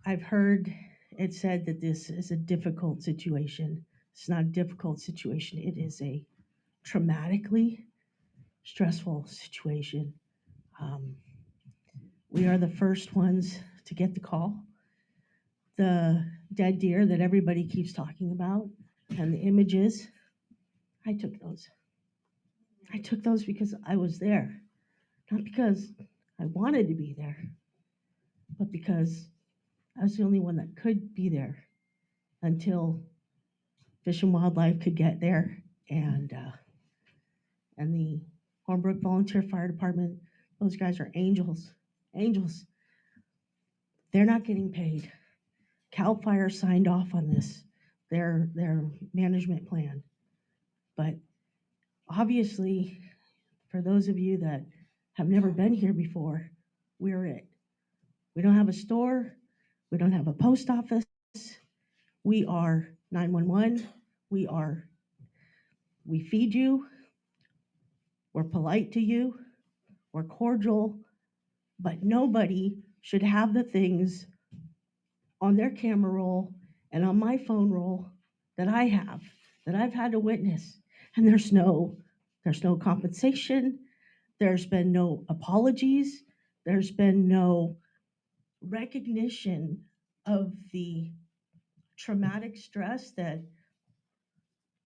I've heard it said that this is a difficult situation. It's not a difficult situation. It is a traumatically stressful situation. We are the first ones to get the call. The dead deer that everybody keeps talking about and the images, I took those. I took those because I was there, not because I wanted to be there, but because I was the only one that could be there until Fish and Wildlife could get there, and the Hornbrook Volunteer Fire Department, those guys are angels, angels. They're not getting paid. CAL FIRE signed off on this, their management plan. But obviously, for those of you that have never been here before, we're it. We don't have a store. We don't have a post office. We are 911. We feed you. We're polite to you. We're cordial. But nobody should have the things on their camera roll and on my phone roll that I have, that I've had to witness. And there's no compensation. There's been no apologies. There's been no recognition of the traumatic stress that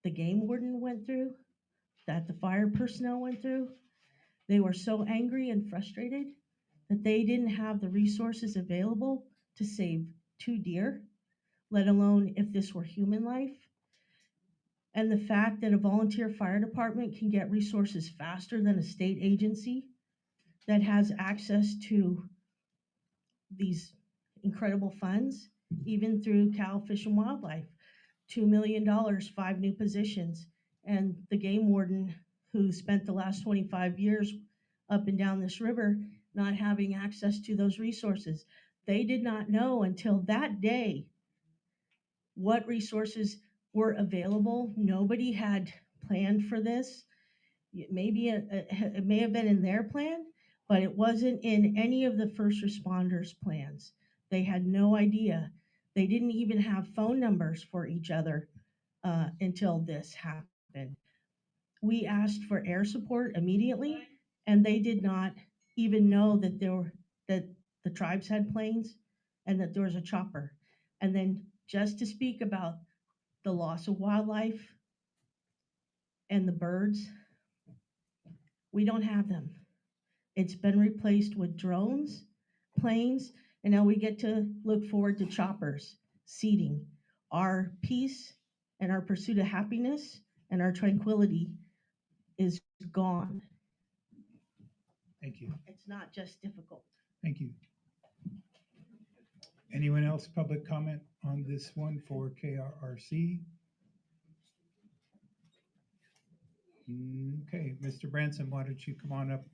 the game warden went through, that the fire personnel went through. They were so angry and frustrated that they didn't have the resources available to save 2 deer, let alone if this were human life. And the fact that a volunteer fire department can get resources faster than a state agency that has access to these incredible funds, even through Cal Fish and Wildlife, $2 million, 5 new positions. And the game warden, who spent the last 25 years up and down this river not having access to those resources. They did not know until that day what resources were available. Nobody had planned for this. It may have been in their plan, but it wasn't in any of the first responders' plans. They had no idea. They didn't even have phone numbers for each other until this happened. We asked for air support immediately, and they did not even know that that the tribes had planes and that there was a chopper. And then just to speak about the loss of wildlife and the birds, we don't have them. It's been replaced with drones, planes, and now we get to look forward to choppers, seeding. Our peace and our pursuit of happiness and our tranquility is gone.
Thank you.
It's not just difficult.
Thank you. Anyone else public comment on this one for KRRC? Okay, Mr. Branson, why don't you come on up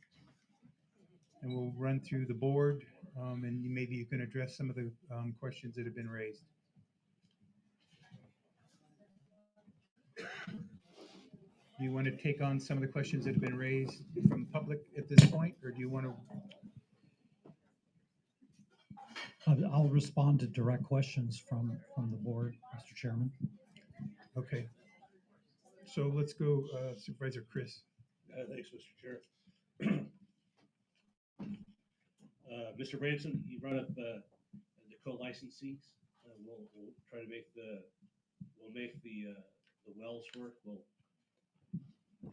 and we'll run through the board, and maybe you can address some of the questions that have been raised. Do you want to take on some of the questions that have been raised from the public at this point, or do you want to?
I'll respond to direct questions from the board, Mr. Chairman.
Okay. So let's go, Supervisor Chris.
Thanks, Mr. Chair. Mr. Branson, you brought up the co-licensees. We'll try to make the wells work. We'll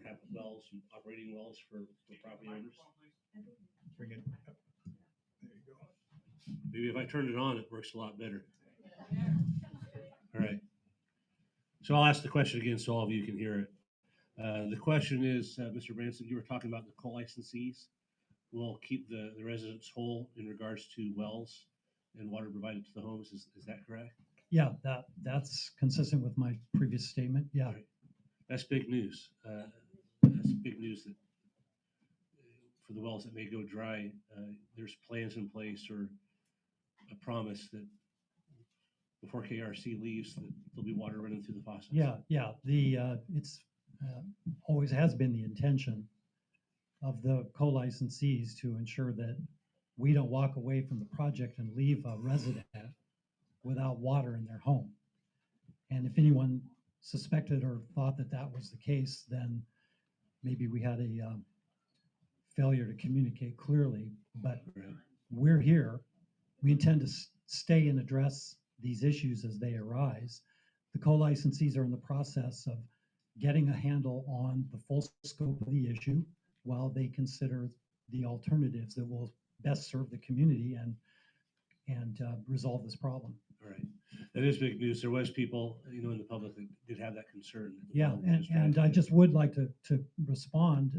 have wells, operating wells for property owners.
Bring it up. There you go.
Maybe if I turn it on, it works a lot better. All right. So I'll ask the question again so all of you can hear it. The question is, Mr. Branson, you were talking about the co-licensees will keep the residents whole in regards to wells and water provided to the homes. Is that correct?
Yeah, that's consistent with my previous statement. Yeah.
Right. That's big news. That's big news that for the wells that may go dry, there's plans in place or a promise that before KRC leaves, that there'll be water running through the faucets.
Yeah. It's always has been the intention of the co-licensees to ensure that we don't walk away from the project and leave a resident without water in their home. And if anyone suspected or thought that that was the case, then maybe we had a failure to communicate clearly. But we're here. We intend to stay and address these issues as they arise. The co-licensees are in the process of getting a handle on the full scope of the issue while they consider the alternatives that will best serve the community and resolve this problem.
All right. That is big news. There was people, in the public that did have that concern. that the
Yeah,
well was
and
drained.
I just would like to respond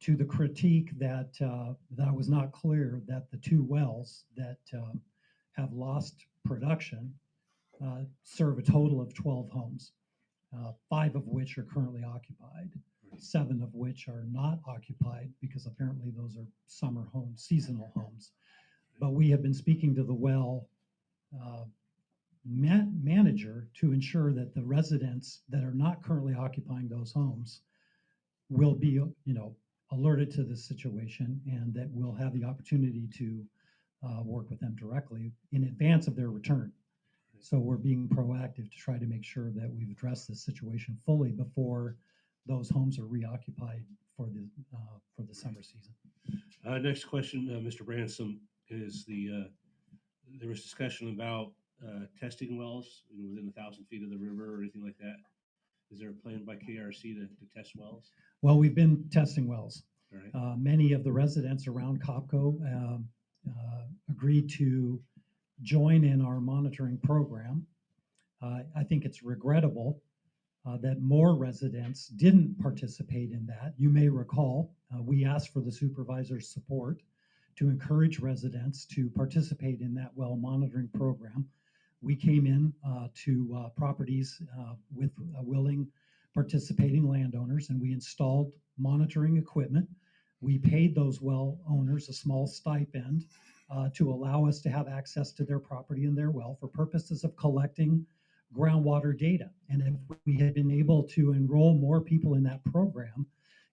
to the critique that that was not clear that the two wells that have lost production serve a total of 12 homes, 5 of which are currently occupied, 7 of which are not occupied because apparently those are summer homes, seasonal homes. But we have been speaking to the well manager to ensure that the residents that are not currently occupying those homes will be, alerted to this situation and that we'll have the opportunity to work with them directly in advance of their return. So we're being proactive to try to make sure that we've addressed this situation fully before those homes are reoccupied for the summer season.
Next question, Mr. Bransom, is there was discussion about testing wells, within 1,000 feet of the river or anything like that. Is there a plan by KRC to test wells?
Well, we've been testing wells.
All right.
Many of the residents around Copco agreed to join in our monitoring program. I think it's regrettable that more residents didn't participate in that. You may recall, we asked for the supervisor's support to encourage residents to participate in that well monitoring program. We came in to properties with willing participating landowners and we installed monitoring equipment. We paid those well owners a small stipend to allow us to have access to their property and their well for purposes of collecting groundwater data. And if we had been able to enroll more people in that program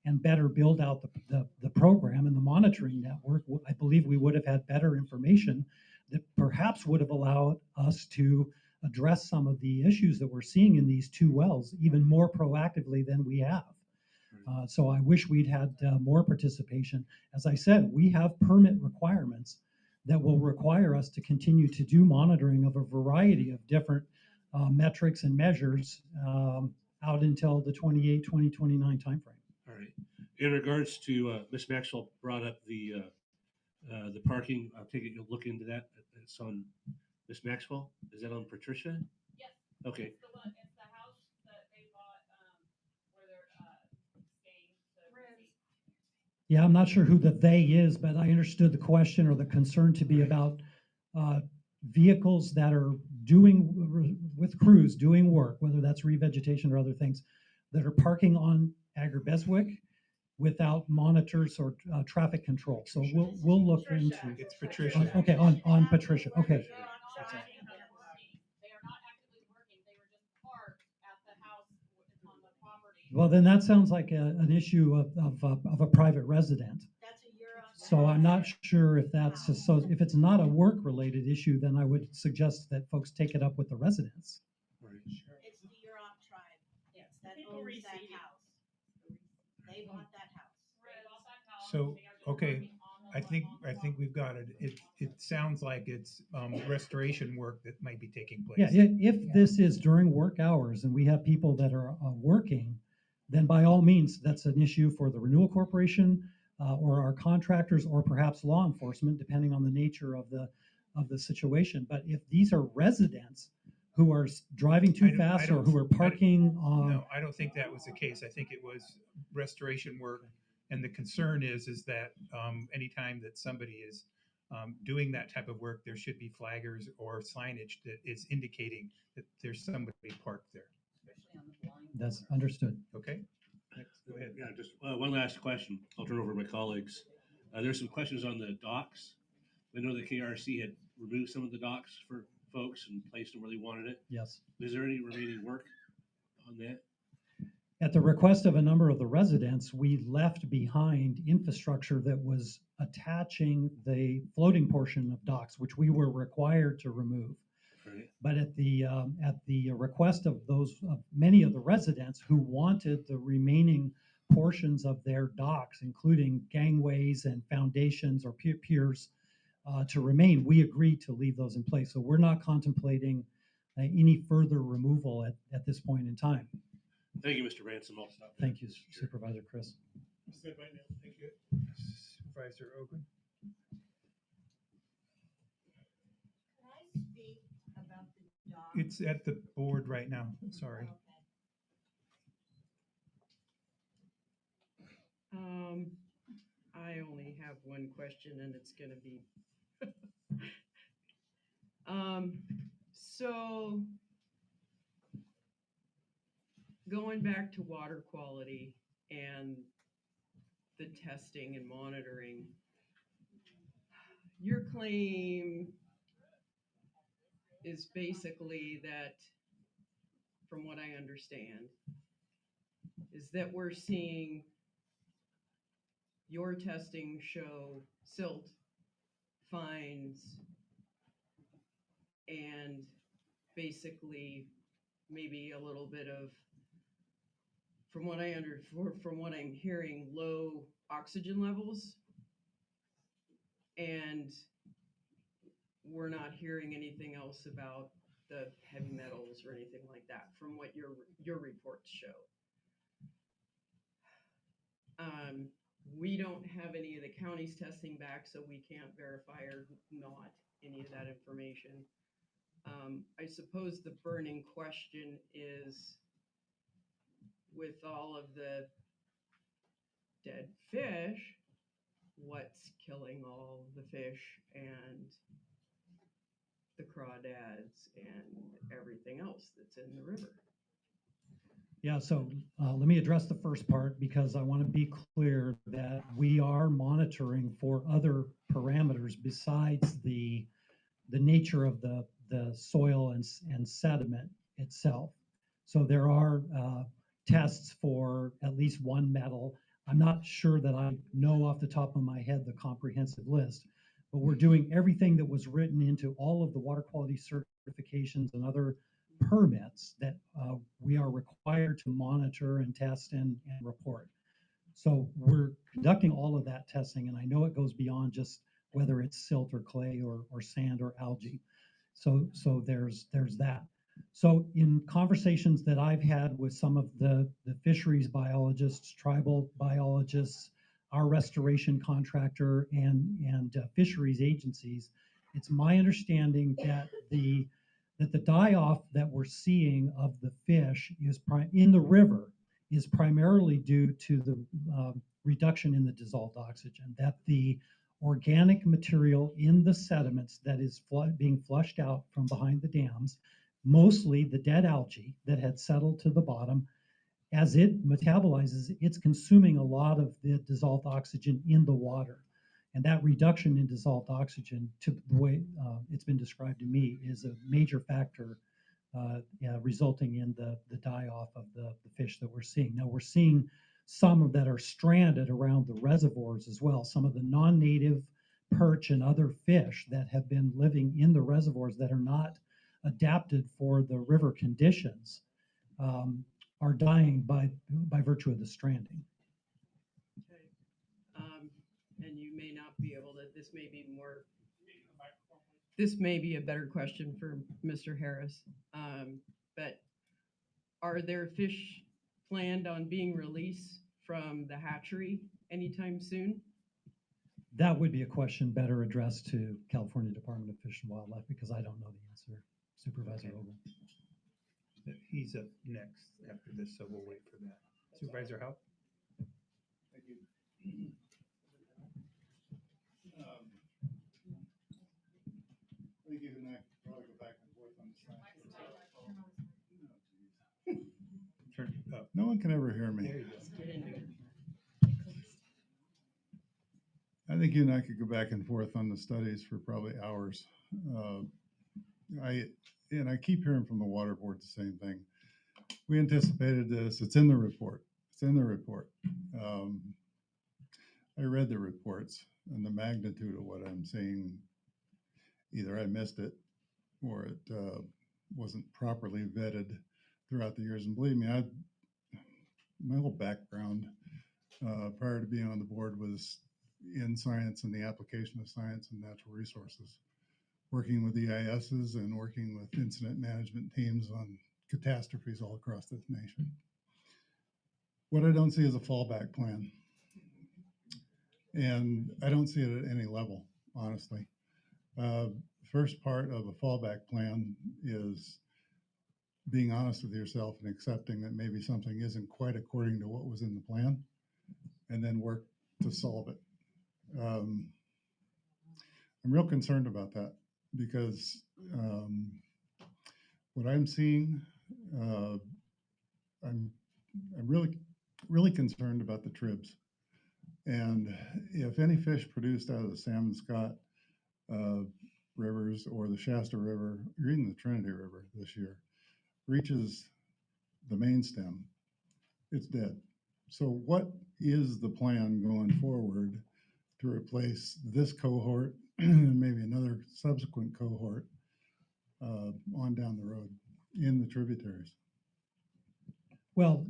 and better build out the program and the monitoring network, I believe we would have had better information that perhaps would have allowed us to address some of the issues that we're seeing in these two wells even more proactively than we have. So I wish we'd had more participation. As I said, we have permit requirements that will require us to continue to do monitoring of a variety of different metrics and measures out until the 2029 timeframe.
All right. In regards to, Ms. Maxwell brought up the parking. I'll take it, you'll look into that. It's on Ms. Maxwell. Is that on Patricia?
Yes.
Okay.
It's the house that they bought, where they're staying.
Yeah, I'm not sure who the "they" is, but I understood the question or the concern to be about vehicles that are with crews doing work, whether that's revegetation or other things, that are parking on Agri-Beswick without monitors or traffic control. So we'll look into.
It's Patricia.
Okay, on Patricia. Okay.
They are not actively working. They were just parked at the house on the property.
Well, then that sounds like an issue of a private resident.
That's a year on.
So I'm not sure if if it's not a work-related issue, then I would suggest that folks take it up with the residents.
Right.
It's the Huron tribe. Yes, that owns that house. They bought that house.
So, okay, I think we've got it. It sounds like it's restoration work that might be taking place.
Yeah, if this is during work hours and we have people that are working, then by all means, that's an issue for the Renewal Corporation or our contractors or perhaps law enforcement, depending on the nature of the situation. But if these are residents who are driving too fast or who are parking on.
No, I don't think that was the case. I think it was restoration work. And the concern is that anytime that somebody is doing that type of work, there should be flaggers or signage that is indicating that there's somebody parked there.
That's understood.
Okay? Next, go ahead.
Yeah, just one last question. I'll turn over to my colleagues. There's some questions on the docks. I know the KRC had removed some of the docks for folks and placed them where they wanted it.
Yes.
Is there any remaining work on that?
At the request of a number of the residents, we left behind infrastructure that was attaching the floating portion of docks, which we were required to remove.
Right.
But at the request of many of the residents who wanted the remaining portions of their docks, including gangways and foundations or piers, to remain, we agreed to leave those in place. So we're not contemplating any further removal at this point in time.
Thank you, Mr. Ransom. I'll stop there.
Thank you, Supervisor Chris.
Thank you. Supervisor Ogun.
Can I speak
It's at the board right now, sorry.
I only have one question and it's gonna be, so going back to water quality and the testing and monitoring, your claim is basically that, from what I understand, is that we're seeing your testing show silt, fines, and basically maybe a little bit of, from what from what I'm hearing, low oxygen levels. And we're not hearing anything else about the heavy metals or anything like that from what your reports show. We don't have any of the counties testing back, so we can't verify or not any of that information. I suppose the burning question is, with all of the dead fish, what's killing all the fish and the crawdads and everything else that's in the river?
Yeah, so let me address the first part because I want to be clear that we are monitoring for other parameters besides the nature of the soil and sediment itself. So there are tests for at least one metal. I'm not sure that I know off the top of my head the comprehensive list, but we're doing everything that was written into all of the water quality certifications and other permits that we are required to monitor and test and report. So we're conducting all of that testing, and I know it goes beyond just whether it's silt or clay or sand or algae. So there's that. So in conversations that I've had with some of the fisheries biologists, tribal biologists, our restoration contractor, and fisheries agencies, it's my understanding that the die-off that we're seeing of the fish is in the river is primarily due to the reduction in the dissolved oxygen, that the organic material in the sediments that is being flushed out from behind the dams, mostly the dead algae that had settled to the bottom, as it metabolizes, it's consuming a lot of the dissolved oxygen in the water. And that reduction in dissolved oxygen, to the way it's been described to me, is a major factor resulting in the die-off of the fish that we're seeing. Now, we're seeing some of that are stranded around the reservoirs as well. Some of the non-native perch and other fish that have been living in the reservoirs that are not adapted for the river conditions are dying by virtue of the stranding.
Okay. And you may not be able to, this may be a better question for Mr. Harris. But are there fish planned on being released from the hatchery anytime soon?
That would be a question better addressed to California Department of Fish and Wildlife because I don't know the answer. Supervisor Ogle.
He's up next after this, so we'll wait for that. Supervisor Howe?
Thank you. I think you and I probably go back and forth on this thing.
Turn up.
No one can ever hear me.
There you go.
Get into it.
I think you and I could go back and forth on the studies for probably hours. I keep hearing from the water board the same thing. We anticipated this. It's in the report. It's in the report. I read the reports, and the magnitude of what I'm seeing, either I missed it or it wasn't properly vetted throughout the years. And believe me, my whole background prior to being on the board was in science and the application of science and natural resources, working with EISs and working with incident management teams on catastrophes all across this nation. What I don't see is a fallback plan. And I don't see it at any level, honestly. First part of a fallback plan is being honest with yourself and accepting that maybe something isn't quite according to what was in the plan, and then work to solve it. I'm real concerned about that because what I'm seeing, I'm really concerned about the tribs. And if any fish produced out of the Salmon Scott rivers or the Shasta River, or even the Trinity River this year, reaches the main stem, it's dead. So what is the plan going forward to replace this cohort and maybe another subsequent cohort on down the road in the tributaries?
Well,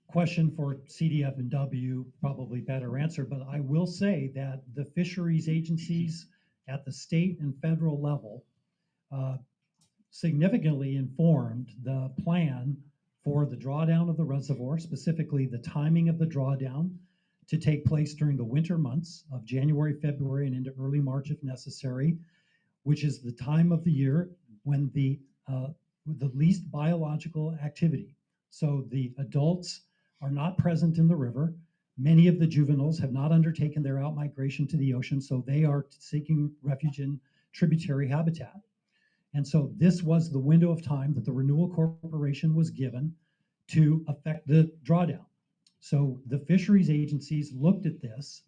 question for CDF and W, probably better answer, but I will say that the fisheries agencies at the state and federal level significantly informed the plan for the drawdown of the reservoir, specifically the timing of the drawdown to take place during the winter months of January, February, and into early March if necessary, which is the time of the year when the least biological activity. So the adults are not present in the river. Many of the juveniles have not undertaken their outmigration to the ocean, so they are seeking refuge in tributary habitat. And so this was the window of time that the Renewal Corporation was given to affect the drawdown. So the fisheries agencies looked at this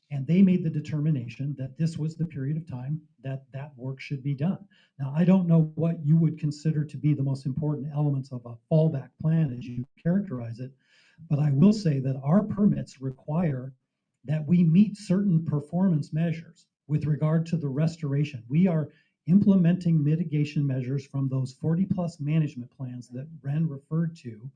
and they made the determination that this was the period of time that that work should be done. Now, I don't know what you would consider to be the most important elements of a fallback plan as you characterize it, but I will say that our permits require that we meet certain performance measures with regard to the restoration. We are implementing mitigation measures from those 40+ management plans that Ren referred to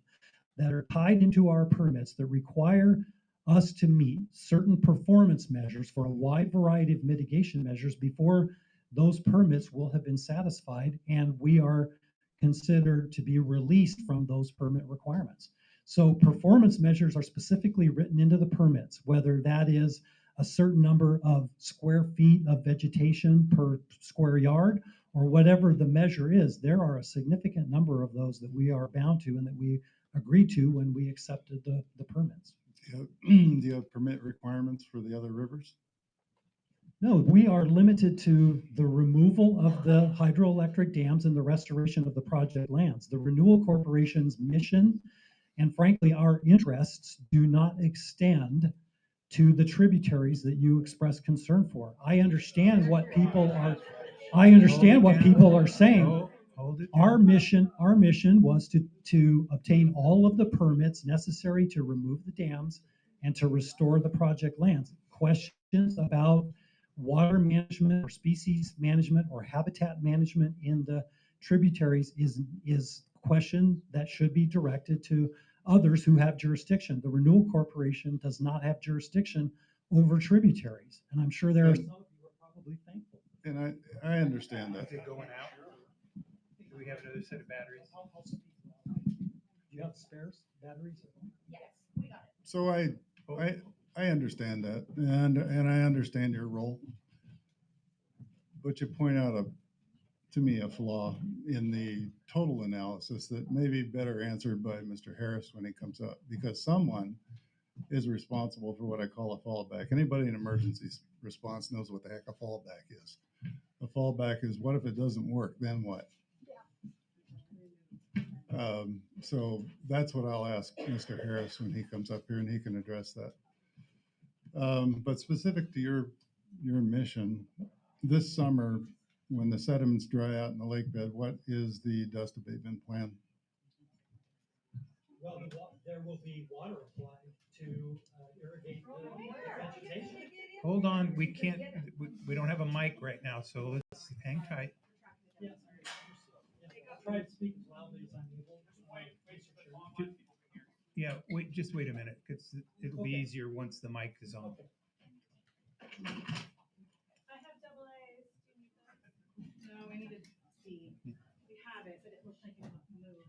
that are tied into our permits that require us to meet certain performance measures for a wide variety of mitigation measures before those permits will have been satisfied and we are considered to be released from those permit requirements. So performance measures are specifically written into the permits, whether that is a certain number of square feet of vegetation per square yard or whatever the measure is. There are a significant number of those that we are bound to and that we agreed to when we accepted the permits.
Do you have permit requirements for the other rivers?
No, we are limited to the removal of the hydroelectric dams and the restoration of the project lands. The Renewal Corporation's mission and frankly our interests do not extend to the tributaries that you express concern for. I understand what people are saying. Our mission was to obtain all of the permits necessary to remove the dams and to restore the project lands. Questions about water management or species management or habitat management in the tributaries is question that should be directed to others who have jurisdiction. The Renewal Corporation does not have jurisdiction over tributaries, and I'm sure there are some of you who are probably thankful.
And I understand that.
Is it going out? Do we have another set of batteries?
Do you have spares batteries?
So I understand that, and I understand your role, but you point out to me a flaw in the total analysis that may be better answered by Mr. Harris when he comes up, because someone is responsible for what I call a fallback. Anybody in emergency response knows what the heck a fallback is. A fallback is, what if it doesn't work? Then what? So that's what I'll ask Mr. Harris when he comes up here, and he can address that. But specific to your mission, this summer, when the sediments dry out in the lake bed, what is the dust abatement plan?
Well, there will be water applied to irrigate the vegetation.
Hold on, we can't, we don't have a mic right now, so let's hang tight.
Try to speak as loudly as I'm able.
Yeah, just wait a minute, because it'll be easier once the mic is on.
I have double A's. Do you need them?
No, we needed C. We have it, but it looks like it moved.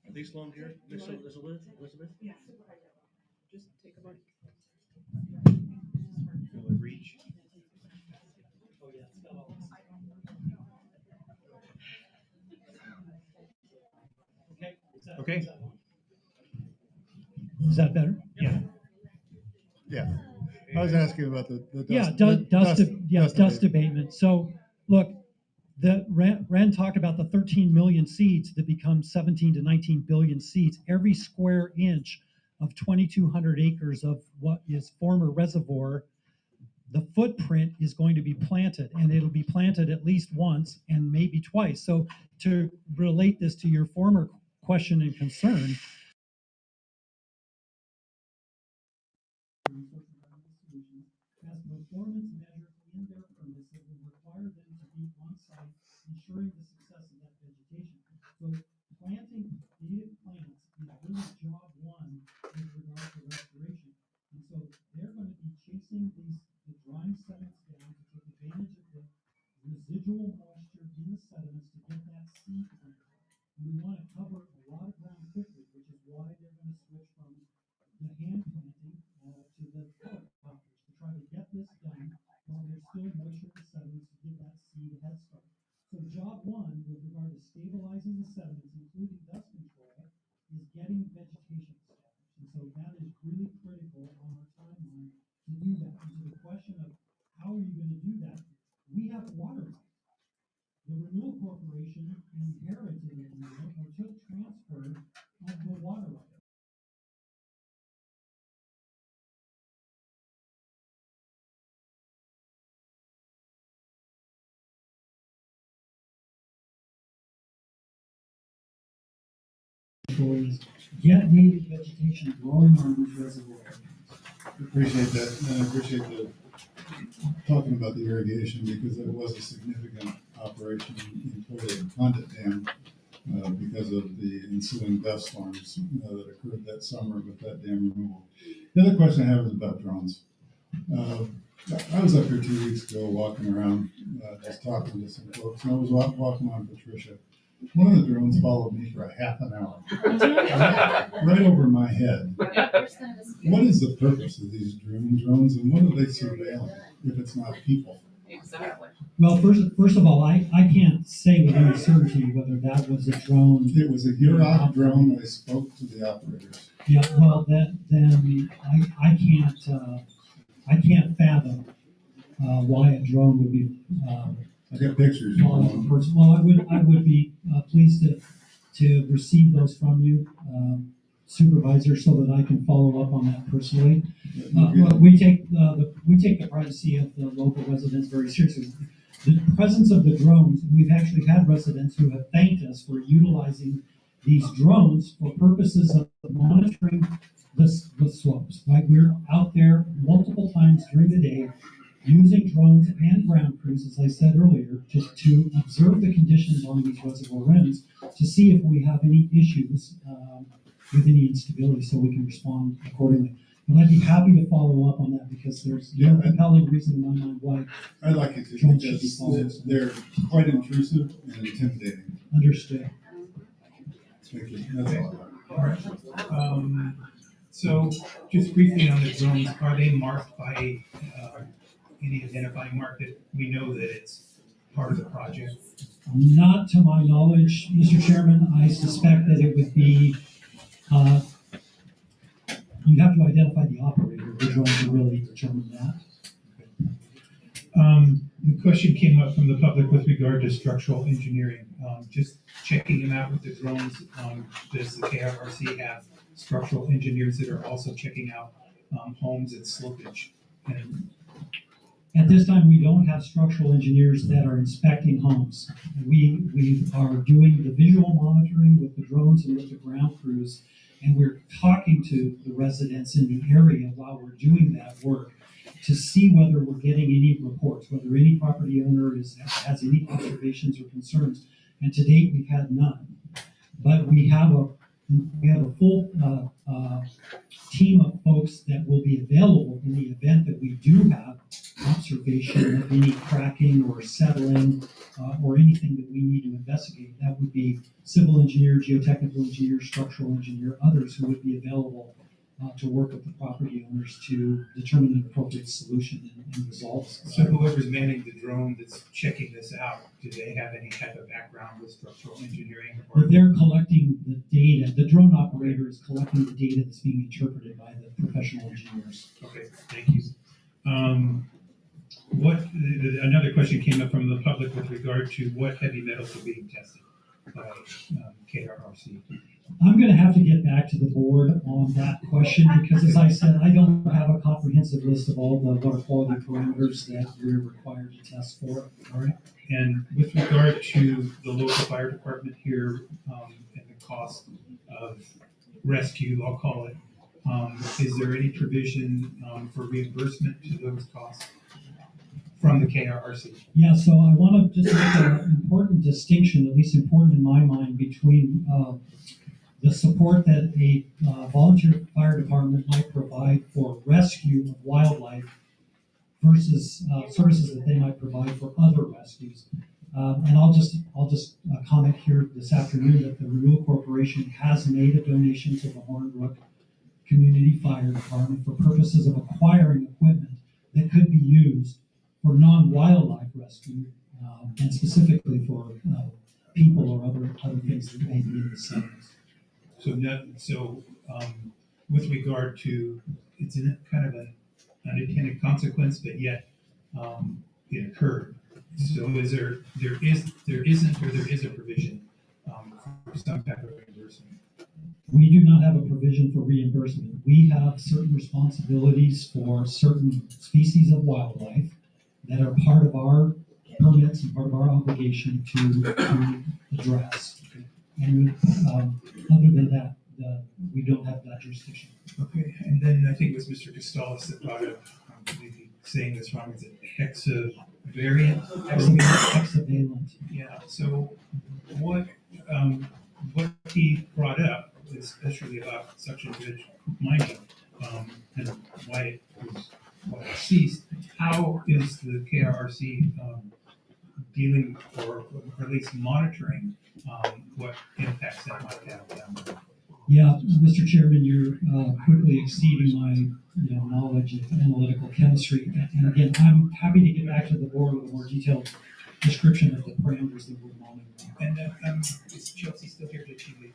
Are these long here, Miss Elizabeth?
Yeah. Just take a look.
Will it reach? Okay.
Is that better?
Yeah.
Yeah. I was asking about the
Yeah,
dust.
dust abatement. So, look, Ren talked about the 13 million seeds that become 17 to 19 billion seeds. Every square inch of 2,200 acres of what is former reservoir, the footprint is going to be planted, and it'll be planted at least once and maybe twice. So, to relate this to your former question and concern, has performance measures in their permits that will require them to be on site, ensuring the success of that vegetation. So planting native plants is really job one with regard to restoration. And so they're going to be chasing the drying sediments down to take advantage of the residual moisture in the sediments to get that seed planted. And we want to cover a lot of ground quickly, which is why they're going to switch from the hand planting to the helicopters to try to get this done while there's still moisture in the sediments to give that seed a head start. So job one with regard to stabilizing the sediments, including dust control, is getting vegetation established. And so that is really critical on our timeline to do that. And to the question of how are you going to do that, we have water rights. The Renewal Corporation inherited, if you will, or took transfer of the water rights. Is get native vegetation growing on these reservoirs.
Appreciate that, and I appreciate the talking about the irrigation because it was a significant operation employed at Klamath Dam because of the ensuing dust storms that occurred that summer with that dam removal. The other question I have is about drones. I was up here 2 weeks ago walking around, just talking to some folks, and I was walking on Patricia. One of the drones followed me for a half an hour, right over my head. What is the purpose of these drones, and what are they surveilling if it's not people?
Exactly.
Well, first of all, I can't say with any certainty whether that was a drone.
It was a Yurok drone. I spoke to the operators.
Yeah, well, then I can't fathom why a drone would be.
I got pictures.
Well, I would be pleased to receive those from you, Supervisor, so that I can follow up on that personally. We take the privacy of the local residents very seriously. The presence of the drones, we've actually had residents who have thanked us for utilizing these drones for purposes of monitoring the slopes. Like we're out there multiple times during the day using drones and ground crews, as I said earlier, just to observe the conditions on these reservoir rims to see if we have any issues with any instability so we can respond accordingly. But I'd be happy to follow up on that because there's no compelling reason in my mind why
I'd like it to
drones should be
because
followed.
they're quite intrusive and intimidating.
Understood.
Thank you. That's all I have.
All right. So just briefly on the drones, are they marked by any identifying mark that we know that it's part of the project?
Not to my knowledge, Mr. Chairman. I suspect that it would be, you have to identify the operator of the drone to really determine that.
The question came up from the public with regard to structural engineering. Just checking them out with the drones. Does the KRRC have structural engineers that are also checking out homes at slopage? And
at this time, we don't have structural engineers that are inspecting homes. We are doing the visual monitoring with the drones and with the ground crews, and we're talking to the residents in the area while we're doing that work to see whether we're getting any reports, whether any property owner has any observations or concerns. And to date, we've had none. But we have a full team of folks that will be available in the event that we do have observation of any cracking or settling or anything that we need to investigate. That would be civil engineer, geotechnical engineer, structural engineer, others who would be available to work with the property owners to determine an appropriate solution and resolve.
So whoever's manning the drone that's checking this out, do they have any type of background with structural engineering? Or
They're collecting the data. The drone operator is collecting the data that's being interpreted by the professional engineers.
Okay, thank you. Another question came up from the public with regard to what heavy metals are being tested by KRRC.
I'm going to have to get back to the board on that question because, as I said, I don't have a comprehensive list of all the water quality parameters that we're required to test for.
All right. And with regard to the local fire department here and the cost of rescue, I'll call it, is there any provision for reimbursement to those costs from the KRRC?
Yeah, so I want to just make an important distinction, at least important in my mind, between the support that a volunteer fire department might provide for rescue of wildlife versus services that they might provide for other rescues. And I'll just comment here this afternoon that the Renewal Corporation has made a donation to the Hornbrook Community Fire Department for purposes of acquiring equipment that could be used for non-wildlife rescue and specifically for people or other things that may be in the settings.
So with regard to, it's in kind of an unintended consequence, but yet it occurred. So there isn't a provision for some type of reimbursement?
We do not have a provision for reimbursement. We have certain responsibilities for certain species of wildlife that are part of our permits and part of our obligation to address. And other than that, we don't have that jurisdiction.
Okay, and then I think it was Mr. Costalis that brought up, maybe saying this wrong, is it hexavariant?
Hexavalent.
Yeah, so what he brought up, especially about suction dredge mining, and why it ceased, how is the KRRC dealing or at least monitoring what impacts that might have down there?
Yeah, Mr. Chairman, you're quickly exceeding my knowledge of analytical chemistry. And again, I'm happy to get back to the board with a more detailed description of the parameters that we're monitoring.
And is Chelsea still here? Did she leave?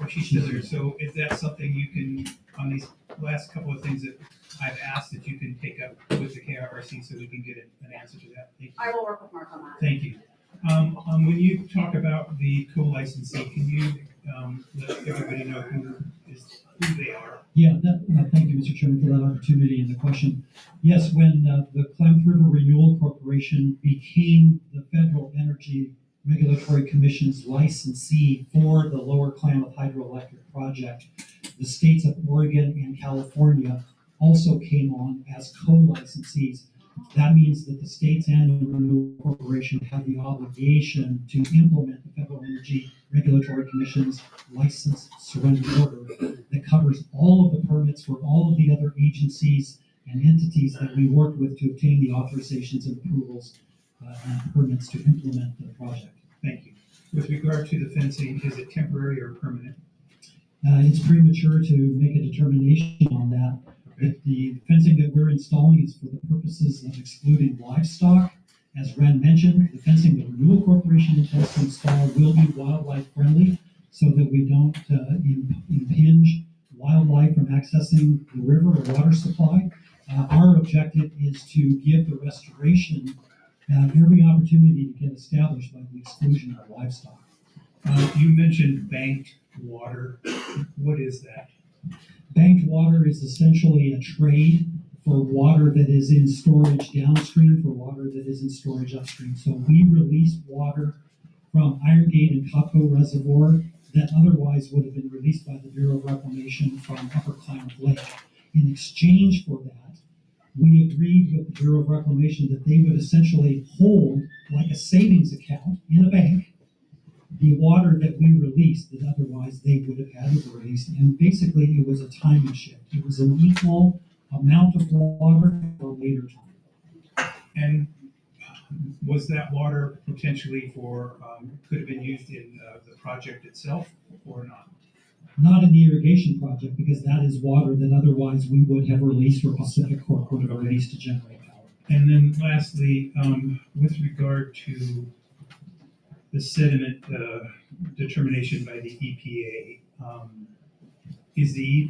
Oh, she's still here. So is that something you can, on these last couple of things that I've asked, that you can take up with the KRRC so we can get an answer to that? Thank you.
I will work with Mark on that.
Thank you. When you talk about the co-licensee, can you let everybody know who they are?
Yeah, thank you, Mr. Chairman, for that opportunity and the question. Yes, when the Klamath River Renewal Corporation became the Federal Energy Regulatory Commission's licensee for the Lower Klamath Hydroelectric Project, the states of Oregon and California also came on as co-licensees. That means that the states and the Renewal Corporation have the obligation to implement the Federal Energy Regulatory Commission's license surrender order that covers all of the permits for all of the other agencies and entities that we work with to obtain the authorizations and approvals and permits to implement the project.
Thank you. With regard to the fencing, is it temporary or permanent?
It's premature to make a determination on that.
Okay.
The fencing that we're installing is for the purposes of excluding livestock. As Ren mentioned, the fencing that Renewal Corporation intends to install will be wildlife friendly so that we don't impinge wildlife from accessing the river or water supply. Our objective is to give the restoration every opportunity to get established by the exclusion of livestock.
You mentioned banked water. What is that?
Banked water is essentially a trade for water that is in storage downstream for water that is in storage upstream. So we release water from Iron Gate and Copco Reservoir that otherwise would have been released by the Bureau of Reclamation from Upper Klamath Lake. In exchange for that, we agreed with the Bureau of Reclamation that they would essentially hold, like a savings account in a bank, the water that we released that otherwise they would have had to release. And basically it was a timing shift. It was an equal amount of water for a later time.
And was that water potentially could have been used in the project itself or not?
Not in the irrigation project, because that is water that otherwise we would have released or Pacific Corp would have released to generate power.
And then lastly, with regard to the sediment determination by the EPA, is the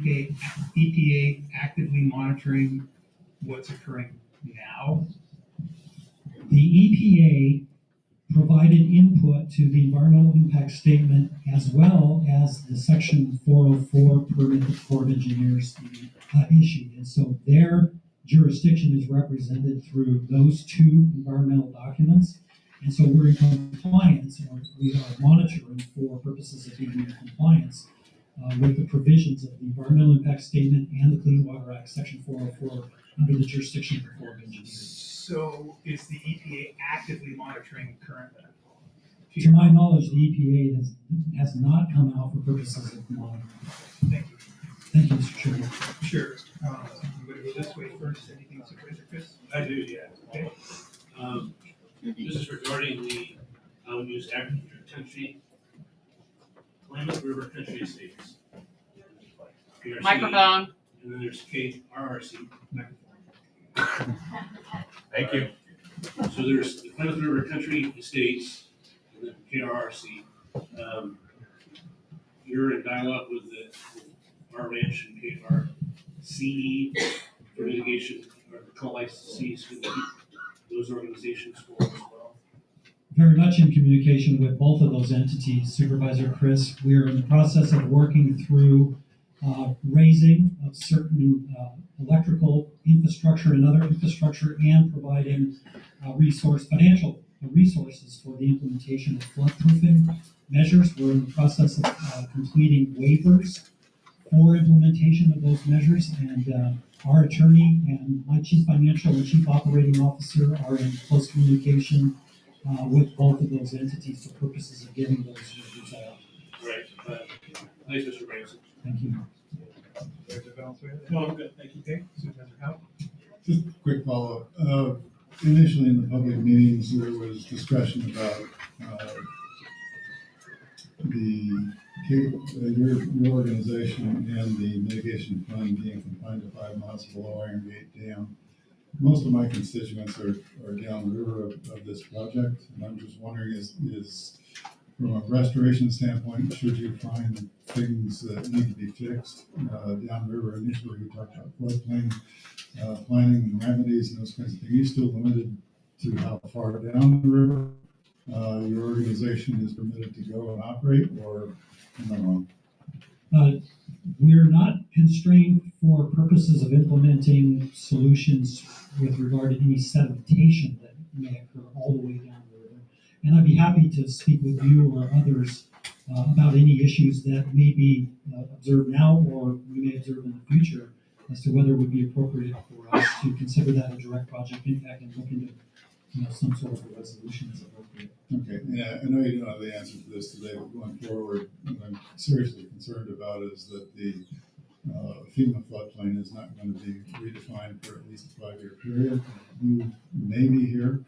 EPA actively monitoring what's occurring now?
The EPA provided input to the environmental impact statement as well as the section 404 permit that Corps of Engineers issued. And so their jurisdiction is represented through those two environmental documents. And so we're in compliance, or we are monitoring for purposes of being in compliance with the provisions of the environmental impact statement and the Clean Water Act, section 404, under the jurisdiction of the Corps of Engineers.
So is the EPA actively monitoring currently?
To my knowledge, the EPA has not come out for purposes of monitoring.
Thank you.
Thank you, Mr. Chairman.
Sure. I'm going to go this way first. Anything, Supervisor Chris?
I do, yeah.
Okay.
This is regarding the, I would use agriculture country, Klamath River Country Estates. PRC,
Microphone.
And then there's KRRC.
Thank you.
So there's the Klamath River Country Estates and then KRRC. You're in dialogue with our ranch and KRCE for mitigation or co-licensees for those organizations for as well.
Very much in communication with both of those entities, Supervisor Chris. We are in the process of working through raising of certain electrical infrastructure and other infrastructure and providing financial resources for the implementation of flood-proofing measures. We're in the process of completing waivers for implementation of those measures, and our attorney and my chief financial and chief operating officer are in close communication with both of those entities for purposes of getting those measures out.
Right. Nice, Mr. Branson.
Thank you.
No, I'm good. Thank you.
Okay. Supervisor Howe?
Just a quick follow-up. Initially in the public meetings, there was discussion about your organization and the mitigation fund being confined to 5 miles below Iron Gate Dam. Most of my constituents are downriver of this project, and I'm just wondering is from a restoration standpoint, should you find things that need to be fixed downriver? Initially, we talked about floodplain planning and remedies and those kinds of things. Are you still limited to how far down the river your organization is permitted to go and operate, or am I wrong?
We're not constrained for purposes of implementing solutions with regard to any sedimentation that may occur all the way down the river. And I'd be happy to speak with you or others about any issues that may be observed now or we may observe in the future as to whether it would be appropriate for us to consider that a direct project impact and look into some sort of a resolution as appropriate.
Okay, yeah, I know you don't have the answer to this today, but going forward, what I'm seriously concerned about is that the FEMA floodplain is not going to be redefined for at least a 5-year period. You may be here.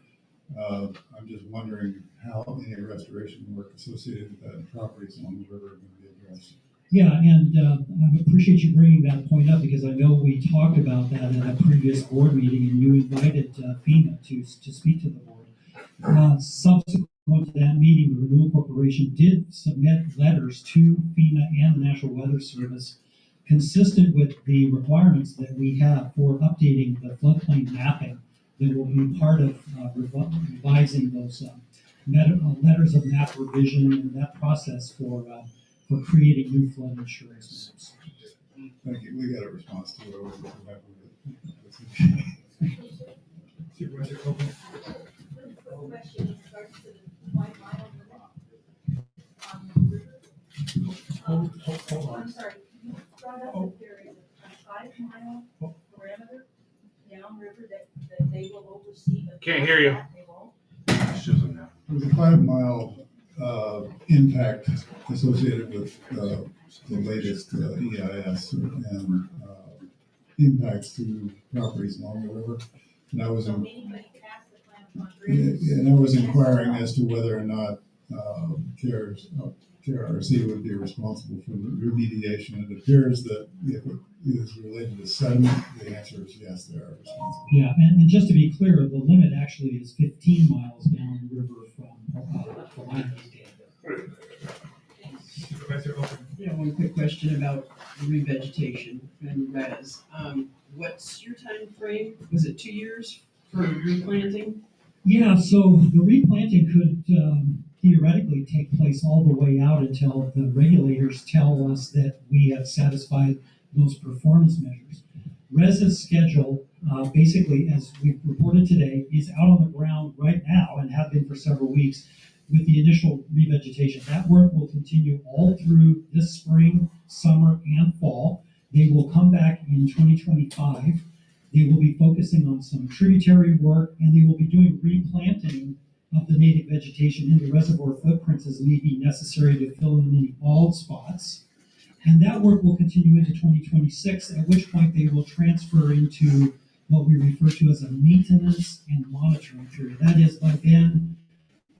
I'm just wondering how any restoration work associated with that properties along the river are going to be addressed.
Yeah, and I appreciate you bringing that point up because I know we talked about that at a previous board meeting and you invited FEMA to speak to the board. Subsequent to that meeting, the Renewal Corporation did submit letters to FEMA and the National Weather Service consistent with the requirements that we have for updating the floodplain mapping that will be part of revising those letters of map revision and that process for creating new flood insurance maps.
Thank you. We got a response to it. We're happy with it.
Supervisor Copeland? Hold on.
I'm sorry, you brought up that there is a 5-mile parameter downriver that they will oversee. but
Can't hear you.
they won't.
There's a 5-mile impact associated with the latest EIS and impacts to properties along the river. And I was
So anybody past the Klamath Dam bridge.
and I was inquiring as to whether or not KRC would be responsible for the remediation. It appears that if it is related to sediment, the answer is yes, they are responsible.
Yeah, and just to be clear, the limit actually is 15 miles down the river from the line dam.
Supervisor Oaken.
Yeah, one quick question about revegetation and res. What's your time frame? Was it 2 years for replanting?
Yeah, so the replanting could theoretically take place all the way out until the regulators tell us that we have satisfied those performance measures. Res's schedule, basically, as we've reported today, is out on the ground right now and have been for several weeks with the initial revegetation. That work will continue all through this spring, summer, and fall. They will come back in 2025. They will be focusing on some tributary work, and they will be doing replanting of the native vegetation in the reservoir footprints as may be necessary to fill in any bald spots. And that work will continue into 2026, at which point they will transfer into what we refer to as a maintenance and monitoring period. That is, by then,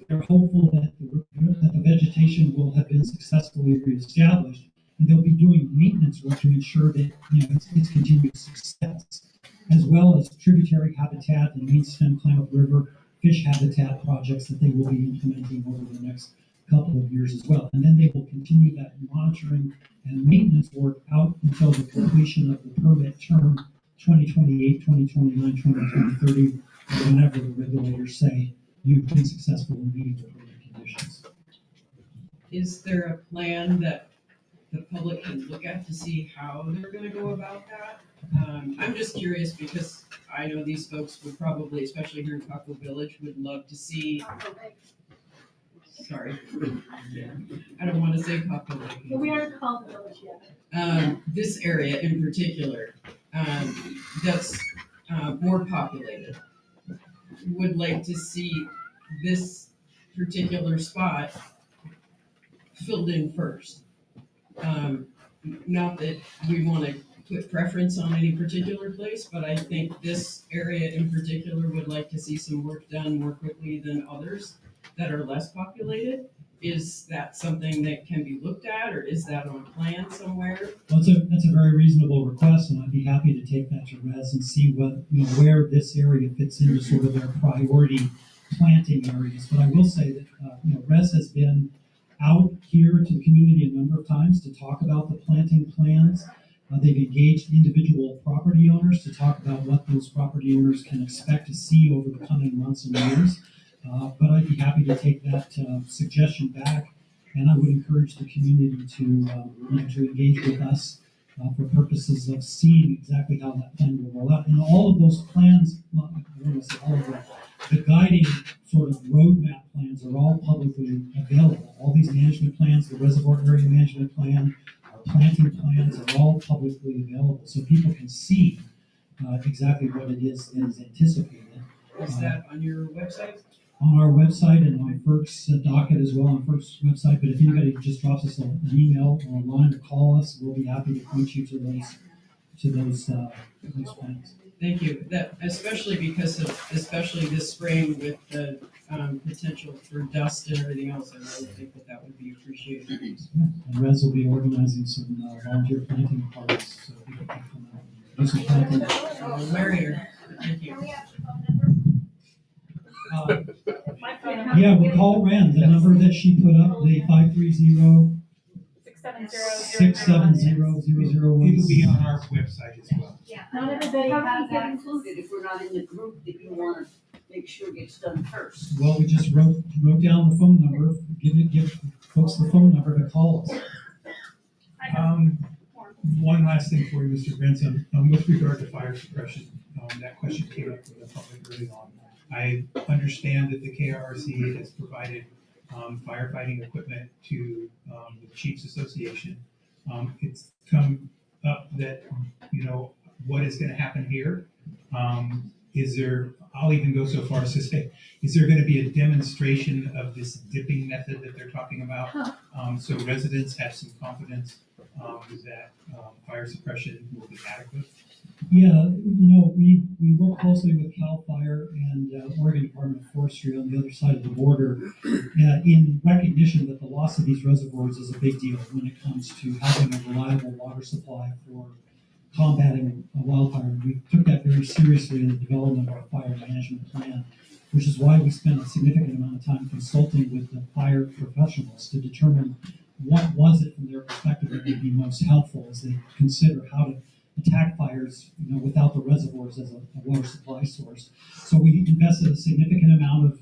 they're hopeful that the vegetation will have been successfully reestablished, and they'll be doing maintenance work to ensure that its continued success, as well as tributary habitat and main stem Klamath River fish habitat projects that they will be implementing over the next couple of years as well. And then they will continue that monitoring and maintenance work out until the completion of the permit term 2028, 2029, 2030, whenever the regulators say you've been successful in meeting the permit conditions.
Is there a plan that the public can look at to see how they're gonna go about that? I'm just curious because I know these folks would probably, especially here in Caco Village, would love to see. Sorry. I don't wanna say Caco Lake.
But we aren't called the village yet.
This area in particular, that's more populated, would like to see this particular spot filled in first. Not that we want to put preference on any particular place, but I think this area in particular would like to see some work done more quickly than others that are less populated. Is that something that can be looked at, or is that on a plan somewhere?
Well, that's a very reasonable request, and I'd be happy to take that to Res and see where this area fits into sort of their priority planting areas. But I will say that Res has been out here to the community a number of times to talk about the planting plans. They've engaged individual property owners to talk about what those property owners can expect to see over the coming months and years. But I'd be happy to take that suggestion back, and I would encourage the community to engage with us for purposes of seeing exactly how that plan will roll out. And all of those plans, well, I don't want to say all of them, the guiding sort of roadmap plans are all publicly available. All these management plans, the reservoir area management plan, our planting plans are all publicly available, so people can see exactly what it is that is anticipated.
Is that on your website?
On our website and on FERC's docket as well, on FERC's website. But if anybody just drops us an email or a line or call us, we'll be happy to point you to those plans.
Thank you. That, especially because of, especially this spring with the potential for dust and everything else, I really think that would be appreciated.
Yeah, and Res will be organizing some volunteer planting parties so people can come out and do some planting.
The merrier. Thank you.
Yeah, we'll call Ren, the number that she put up, the 530 670
It'll be on our website as well.
Yeah. Not everybody has access, if we're not in the group that you wanna make sure gets done first.
Well, we just wrote down the phone number, give folks the phone number to call us.
One last thing for you, Mr. Benson, with regard to fire suppression, that question came up from the public early on. I understand that the KRC has provided firefighting equipment to the Chiefs Association. It's come up that, what is going to happen here? I'll even go so far as to say, is there going to be a demonstration of this dipping method that they're talking about? So residents have some confidence that fire suppression will be adequate.
Yeah, we work closely with CAL FIRE and Oregon Department of Forestry on the other side of the border in recognition that the loss of these reservoirs is a big deal when it comes to having a reliable water supply for combating a wildfire. We took that very seriously in the development of our fire management plan, which is why we spent a significant amount of time consulting with the fire professionals to determine what was it from their perspective that would be most helpful as they consider how to attack fires, without the reservoirs as a water supply source. So we invested a significant amount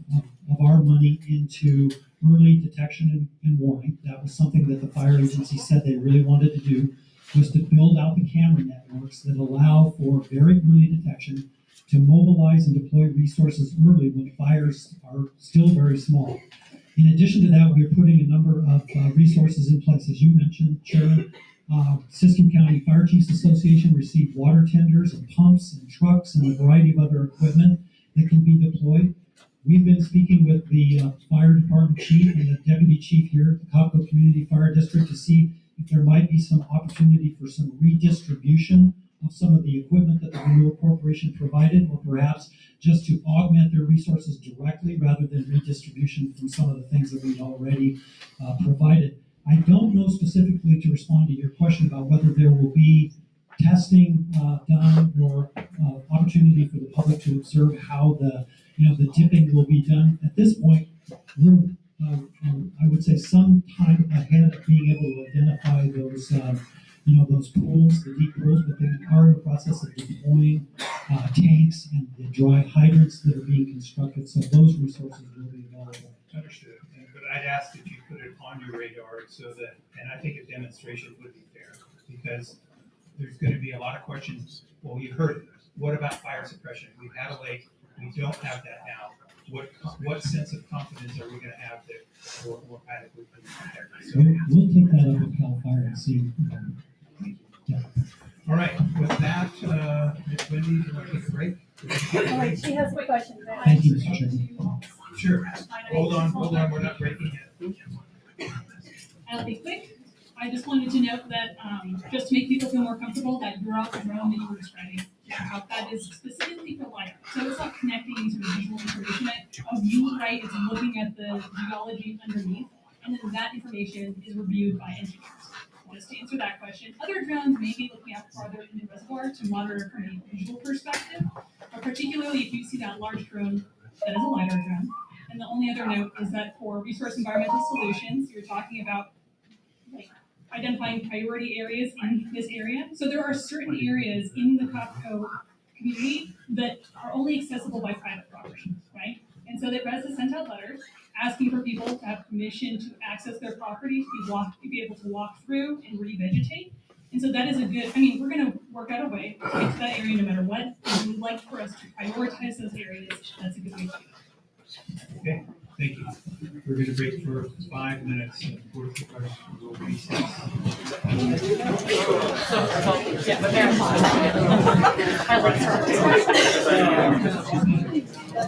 of our money into early detection and warning. That was something that the fire agency said they really wanted to do, was to build out the camera networks that allow for very early detection, to mobilize and deploy resources early when fires are still very small. In addition to that, we are putting a number of resources in place, as you mentioned, Chairman. Siskiyou County Fire Chiefs Association received water tenders and pumps and trucks and a variety of other equipment that can be deployed. We've been speaking with the fire department chief and the deputy chief here at the Copco Community Fire District to see if there might be some opportunity for some redistribution of some of the equipment that the Renewal Corporation provided, or perhaps just to augment their resources directly rather than redistribution from some of the things that we've already provided. I don't know specifically to respond to your question about whether there will be testing done or opportunity for the public to observe how the tipping will be done. At this point, we're I would say some time ahead of being able to identify those those pools, the deep pools, but they are in the process of deploying tanks and the dry hydrants that are being constructed, so those resources will be available.
Understood. But I'd ask that you put it on your radar so that, and I think a demonstration would be fair, because there's going to be a lot of questions. Well, you heard it. What about fire suppression? We've had a lake. We don't have that now. What sense of confidence are we going to have that we're adequately prepared? So,
We'll take that up with CAL FIRE and see. Yeah.
all right. With that, Ms. Wendy, do you want to take a break?
All right, she has a question.
Thank you, Mr. Chairman.
Sure. Hold on. We're not breaking yet.
I'll be quick. I just wanted to note that, just to make people feel more comfortable, that drone that you were describing, that is specifically for LiDAR. So it's not connecting to the visual information. A view, right, it's looking at the geology underneath, and then that information is reviewed by engineers. Just to answer that question, other drones may be looking out farther in the reservoir to monitor from a visual perspective, but particularly if you see that large drone that is a LiDAR drone. And the only other note is that for Resource Environmental Solutions, you're talking about identifying priority areas in this area. So there are certain areas in the Copco community that are only accessible by private property, right? And so that Res has sent out letters asking for people to have permission to access their property, to be able to walk through and revegetate. And so that is a good, we're gonna work out a way to get to that area no matter what. And we'd like for us to prioritize those areas. That's a good way to do it.
Okay. Thank you. We're going to break for 5 minutes. Board of Supervisors will recess.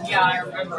Yeah, I remember.